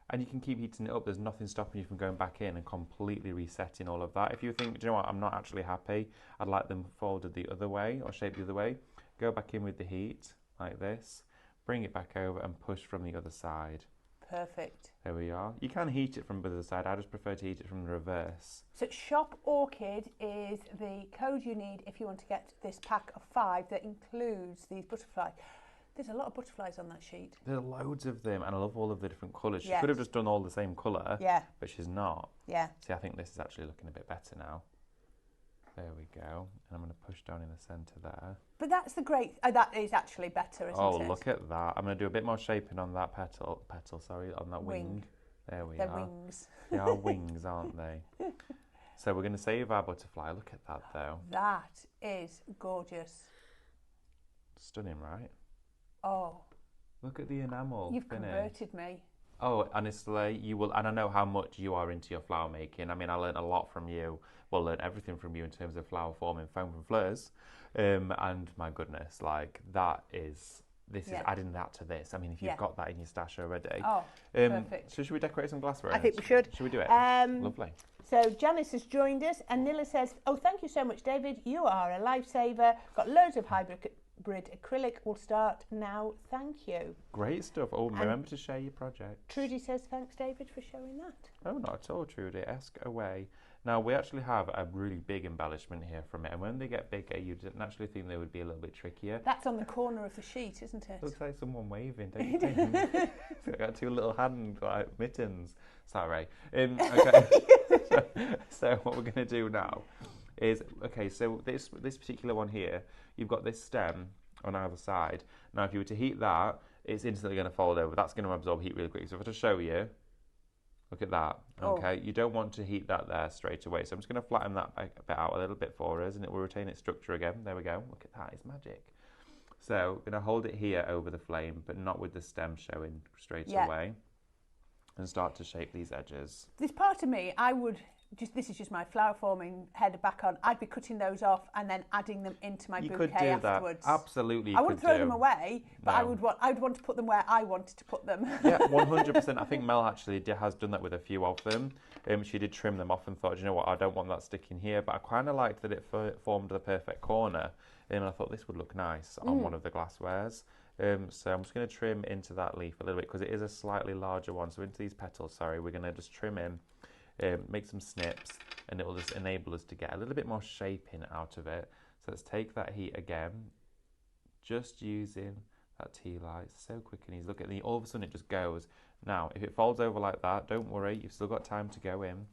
And you can keep heating it up. There's nothing stopping you from going back in and completely resetting all of that. If you think, do you know what, I'm not actually happy. I'd like them folded the other way or shaped the other way. Go back in with the heat. Like this, bring it back over and push from the other side. Perfect. There we are. You can heat it from the other side. I just prefer to heat it from the reverse. So Shop Orchid is the code you need if you want to get this pack of 5 that includes these butterflies. There's a lot of butterflies on that sheet. There are loads of them, and I love all of the different colours. She Yes. could have just done all the same colour, but she's not. Yeah. See, I think this is actually looking a bit better now. There we go. And I'm going to push down in the centre there. But that's the great... that is actually better, isn't it? Oh, look at that. I'm going to do a bit more shaping on that on that wing. There we They're are. wings. They are wings, aren't they? So we're going to save our butterfly. Look at that, though. That is gorgeous. Stunning, right? Oh. Look at the enamel. You've converted me. Oh, honestly, you will. And I know how much you are into your flower making. I mean, I learned a lot from you. Well, learned everything from you in terms of flower forming, foam from fleurs. And my goodness, like that is... This is adding that to this. I mean, if you've got that in your stash already. Oh, perfect. So should we decorate some glassware? I think we should. Should we do it? Lovely. So Janice has joined us and Nilla says, oh, thank you so much, David. You are a lifesaver. Got loads of hybrid acrylic. Will start now. Thank you. Great stuff. Oh, and remember to share your project. Trudy says, thanks, David, for showing that. Oh, not at all, Trudy. Ask away. Now, we actually have a really big embellishment here from it, and when they get bigger, you'd naturally think they would be a little bit trickier. That's on the corner of the sheet, isn't it? Looks like someone waving, don't you think? I got two little hand mittens. Sorry. Okay. So what we're going to do now is, okay, so this particular one here, you've got this stem on either side. Now, if you were to heat that, it's instantly going to fold over. That's going to absorb heat really quickly. So if I just show you, look at that. Okay, you don't want to heat that there straight away. So I'm just going to flatten that bit out a little bit for us, and it will retain its structure again. There we go. Look at that. It's magic. So I'm going to hold it here over the flame, but not with the stem showing straight away, and start to shape these edges. This part of me, I would this is just my flower forming header back on. I'd be cutting those off and then adding them into my bouquet could do afterwards. That. Absolutely, I wouldn't throw them away, but no. I'd want to put them where I wanted to put them. Yeah, 100%. I think Mel actually has done that with a few of them. She did trim them off and thought, you know what, I don't want that sticking here, but I kind of liked that it formed the perfect corner, and I thought this would look nice on one of the glasswares. So I'm just going to trim into that leaf a little bit because it is a slightly larger one. So into these petals, sorry, we're going to just trim in. Make some snips, and it will just enable us to get a little bit more shaping out of it. So let's take that heat again, just using that tea light. So quick and easy. Look at me, all of a sudden it just goes. Now, if it folds over like that, don't worry, you've still got time to go in.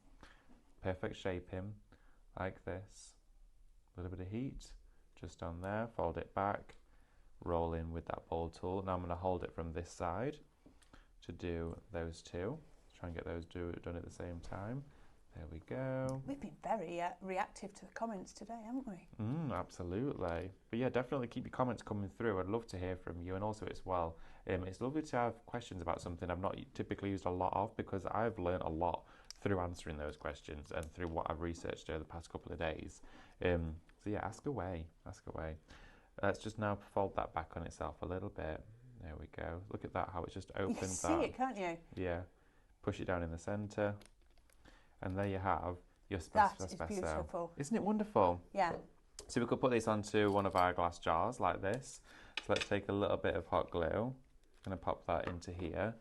Perfect shaping, like this. A little bit of heat, just on there, fold it back, roll in with that ball tool. Now I'm going to hold it from this side to do those two. Try and get those done at the same time. There we go. We've been very reactive to the comments today, haven't we? Absolutely. But yeah, definitely keep your comments coming through. I'd love to hear from you, and also as well, it's lovely to have questions about something I've not typically used a lot of, because I've learned a lot through answering those questions and through what I've researched over the past couple of days. So yeah, ask away. Let's just now fold that back on itself a little bit. There we go. Look at that, how it just opens. You can see it, can't you? Yeah. Push it down in the centre, and there you have your Sospeso. That is beautiful. Isn't it wonderful? Yeah. So we could put this onto one of our glass jars like this. So let's take a little bit of hot glue. I'm going to pop that into here,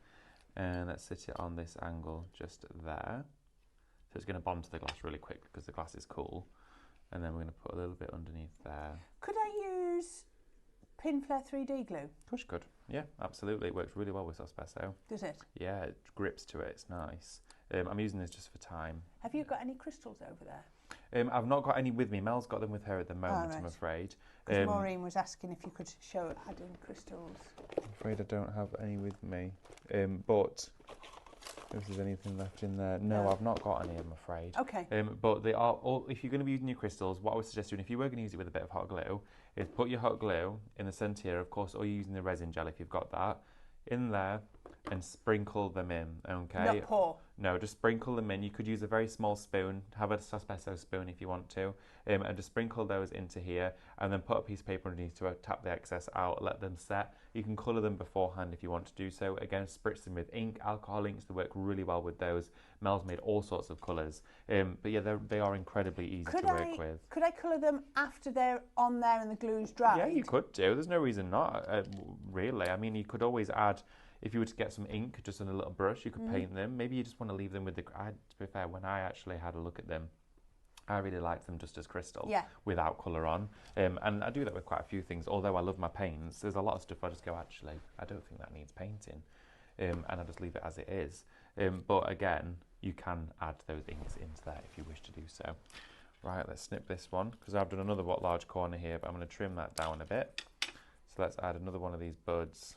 and let's sit it on this angle just there. So it's going to bond to the glass really quick because the glass is cool. And then we're going to put a little bit underneath there. Could I use Pinflair 3D glue? Of course you could. Yeah, absolutely. It works really well with Sospeso. Does it? Yeah, it grips to it. It's nice. I'm using this just for time. Have you got any crystals over there? I've not got any with me. Mel's got them with her at the moment, I'm afraid. Because Maureen was asking if you could show adding crystals. I'm afraid I don't have any with me. But if there's anything left in there. No, I've not got any, I'm afraid. Okay. But they are all, if you're going to be using your crystals, what I would suggest doing, if you were going to use it with a bit of hot glue, is put your hot glue in the centre here, of course, or you're using the resin gel if you've got that, in there, and sprinkle them in, okay? Not pour? No, just sprinkle them in. You could use a very small spoon, have a Sospeso spoon if you want to, and just sprinkle those into here, and then put a piece of paper underneath to tap the excess out, let them set. You can colour them beforehand if you want to do so. Again, spritz them with ink, alcohol inks, they work really well with those. Mel's made all sorts of colours. But yeah, they are incredibly easy to work with. Could I colour them after they're on there and the glue's dried? Yeah, you could do. There's no reason not, really. I mean, you could always add, if you were to get some ink just on a little brush, you could paint them. Maybe you just want to leave them with the... to be fair, when I actually had a look at them, I really liked them just as crystal, without colour on. And I do that with quite a few things. Although I love my paints, there's a lot of stuff I just go, actually, I don't think that needs painting. And I just leave it as it is. But again, you can add those inks into there if you wish to do so. Right, let's snip this one, because I've done another large corner here, but I'm going to trim that down a bit. So let's add another one of these buds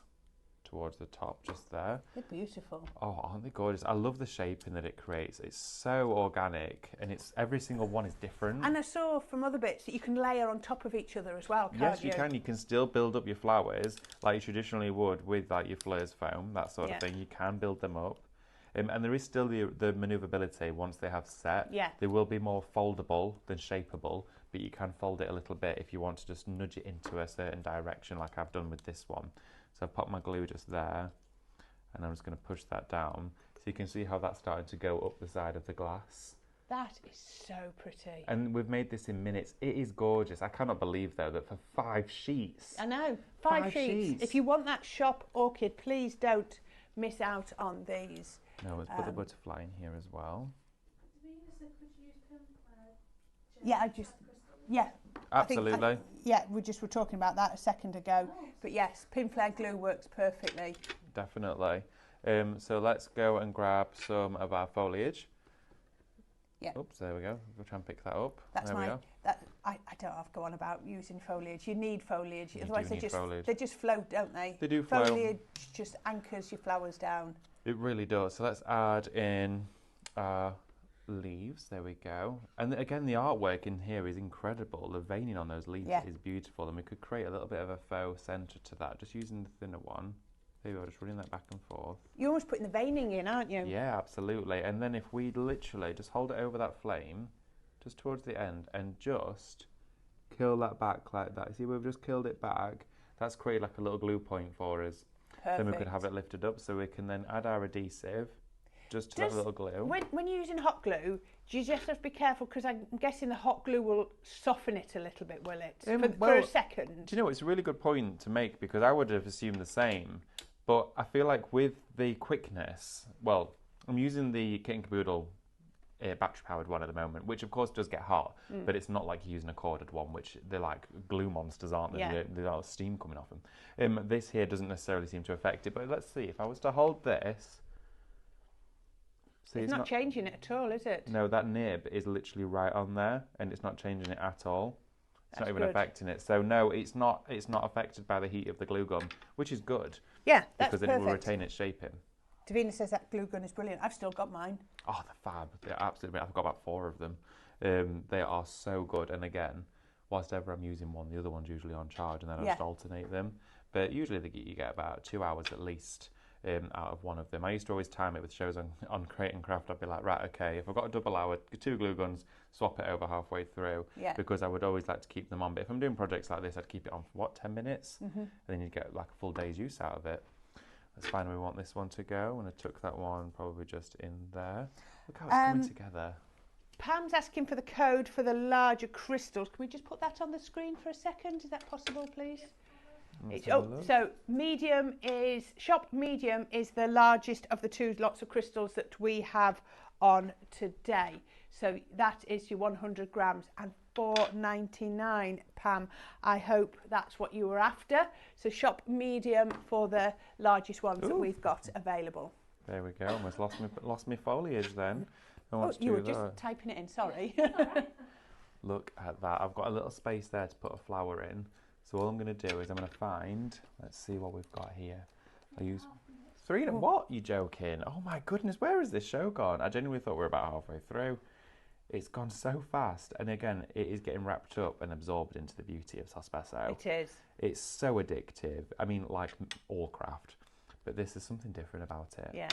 towards the top, just there. They're beautiful. Oh, aren't they gorgeous? I love the shaping that it creates. It's so organic, and every single one is different. And I saw from other bits that you can layer on top of each other as well, can't you? Yes, you can. You can still build up your flowers like you traditionally would with like your fleurs foam, that sort of thing. You can build them up. And there is still the manoeuvrability once they have set. Yeah. They will be more foldable than shapeable, but you can fold it a little bit if you want to just nudge it into a certain direction like I've done with this one. So I've popped my glue just there, and I'm just going to push that down. So you can see how that's starting to go up the side of the glass. That is so pretty. And we've made this in minutes. It is gorgeous. I cannot believe, though, that for 5 sheets... I know, 5 sheets. If you want that shop orchid, please don't miss out on these. No, let's put the butterfly in here as well. Do we use liquid use pen? Yeah, yeah. Absolutely. We just were talking about that a second ago. But yes, pin flare glue works perfectly. Definitely. So let's go and grab some of our foliage. Yeah. Oops, there we go. We'll try and pick that up. That's there we go. I don't have to go on about using foliage. You need foliage. Otherwise foliage. they just float, don't they? They do float. Foliage just anchors your flowers down. It really does. So let's add in our leaves. There we go. And again, the artwork in here is incredible. The veining on those leaves is beautiful, and we could create a little bit of a faux centre to that, just using the thinner one. There we go, just running that back and forth. You're almost putting the veining in, aren't you? Yeah, absolutely. And then if we literally just hold it over that flame, just towards the end, and just curl that back like that. See, we've just curled it back. That's created like a little glue point for us. Perfect. Then we could have it lifted up, so we can then add our adhesive just to that little glue. When you're using hot glue, do you just have to be careful? Because I'm guessing the hot glue will soften it a little bit, will it? For a second. Do you know, it's a really good point to make, because I would have assumed the same. But I feel like with the quickness, well, I'm using the Kit and Caboodle battery-powered one at the moment, which of course does get hot, but it's not like using a corded one, which they're like glue monsters, aren't they? Yeah. There's all steam coming off them. This here doesn't necessarily seem to affect it, but let's see. If I was to hold this... See, it's not changing it at all, is it? No, that nib is literally right on there, and it's not changing it at all. It's not even affecting it. So no, it's not affected by the heat of the glue gun, which is good. Yeah, that's because then it will retain its shaping. Davina says that glue gun is brilliant. I've still got mine. Oh, they're fab. They're absolutely. I've got about 4 of them. They are so good. And again, whilst ever I'm using one, the other one's usually on charge, and then I just alternate them. But usually you get about 2 hours at least out of one of them. I used to always time it with shows on Create and Craft. I'd be like, right, okay, if I've got a double hour, 2 glue guns, swap it over halfway through, because I would always like to keep them on. But if I'm doing projects like this, I'd keep it on for 10 minutes, and then you'd get like a full day's use out of it. That's fine. We want this one to go, and I took that one probably just in there. Look how it's coming together. Pam's asking for the code for the larger crystals. Can we just put that on the screen for a second? Is that possible, please? So shop medium is the largest of the 2 lots of crystals that we have on today. So that is your 100 grams and $4.99, Pam. I hope that's what you were after. So shop medium for the largest ones that we've got available. There we go. Almost lost me foliage then. You were just typing it in. Sorry. Look at that. I've got a little space there to put a flower in. So all I'm going to do is I'm going to find, let's see what we've got here. I use 3 and what? You joking? Oh my goodness, where has this show gone? I genuinely thought we were about halfway through. It's gone so fast. And again, it is getting wrapped up and absorbed into the beauty of Sospeso. It is. It's so addictive. I mean, like all craft, but this is something different about it. Yeah.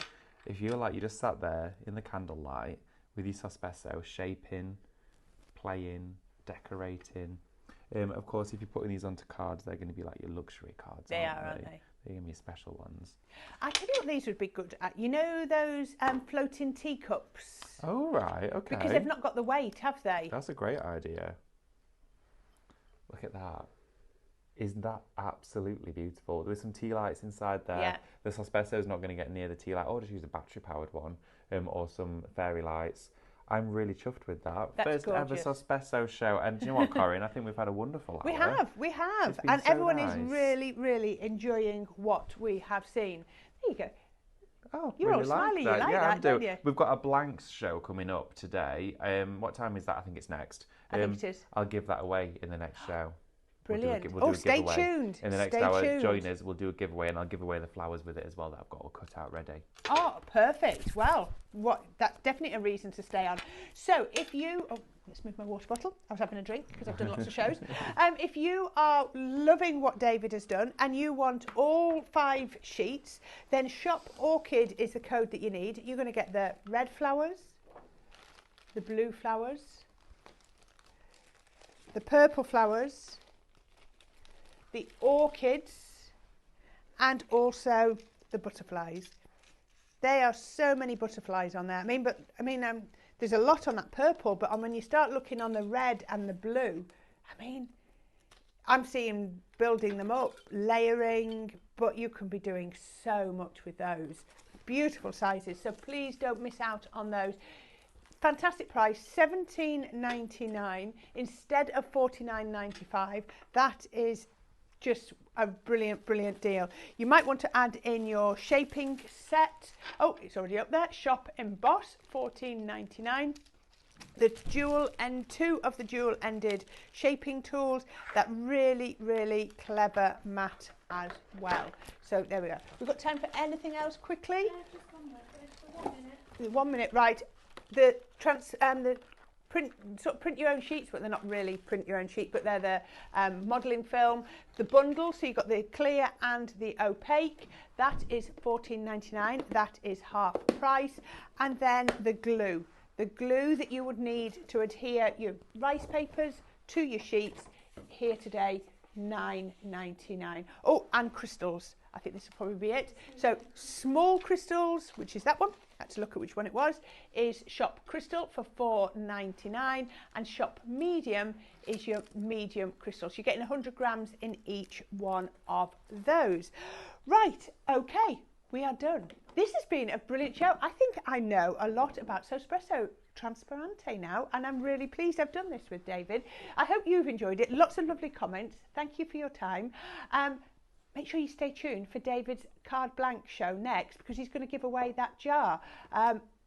If you're like, you just sat there in the candlelight with your Sospeso, shaping, playing, decorating. Of course, if you're putting these onto cards, they're going to be like your luxury cards. They aren't they? They're going to be special ones. I tell you what these would be good at. You know those floating teacups? Oh, right, okay. Because they've not got the weight, have they? That's a great idea. Look at that. Isn't that absolutely beautiful? There's some tea lights inside there. Yeah. The Sospeso is not going to get near the tea light, or just use a battery-powered one, or some fairy lights. I'm really chuffed with that. That's First gorgeous. ever Sospeso show. And do you know what, Corinne? I think we've had a wonderful hour. We have. And So everyone nice. is really, really enjoying what we have seen. There you go. Oh, You're really all smiley. that. You like yeah, that, I'm don't you? We've got a blanks show coming up today. What time is that? I think it's next. I think it is. I'll give that away in the next show. Brilliant. We'll do a stay giveaway. tuned. In the next Stay hour, tuned. join us. We'll do a giveaway, and I'll give away the flowers with it as well that I've got all cut out ready. Oh, perfect. Well, that's definitely a reason to stay on. So if you... Oh, let's move my water bottle. I was having a drink because I've done lots of shows. If you are loving what David has done and you want all 5 sheets, then Shop Orchid is the code that you need. You're going to get the red flowers, the blue flowers, the purple flowers, the orchids, and also the butterflies. There are so many butterflies on there. There's a lot on that purple, but when you start looking on the red and the blue, I'm seeing building them up, layering, but you can be doing so much with those. Beautiful sizes, so please don't miss out on those. fantastic price, $17.99 instead of $49.95. That is just a brilliant deal. You might want to add in your shaping set. Oh, it's already up there. Shop Emboss, $14.99. The two of the dual ended shaping tools, that really clever mat as well. So there we go. We've got time for anything else quickly? Just 1 minute. 1 minute, right. The print your own sheets, but they're not really print your own sheet, but they're the modelling film. The bundle, so you've got the clear and the opaque, that is $14.99. That is half price. And then the glue that you would need to adhere your rice papers to your sheets, here today, $9.99. Oh, and crystals. I think this will probably be it. So small crystals, which is that one, I had to look at which one it was, is Shop Crystal for $4.99, and Shop Medium is your medium crystals. You're getting 100 grams in each one of those. Right, okay, we are done. This has been a brilliant show. I think I know a lot about Sospeso Trasparente now, and I'm really pleased I've done this with David. I hope you've enjoyed it. Lots of lovely comments. Thank you for your time. Make sure you stay tuned for David's card blank show next, because he's going to give away that jar,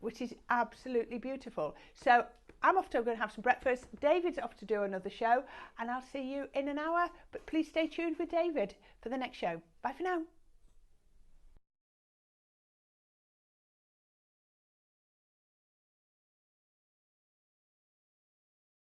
which is absolutely beautiful. So I'm off to go and have some breakfast. David's off to do another show, and I'll see you in an hour. But please stay tuned with David for the next show. Bye for now.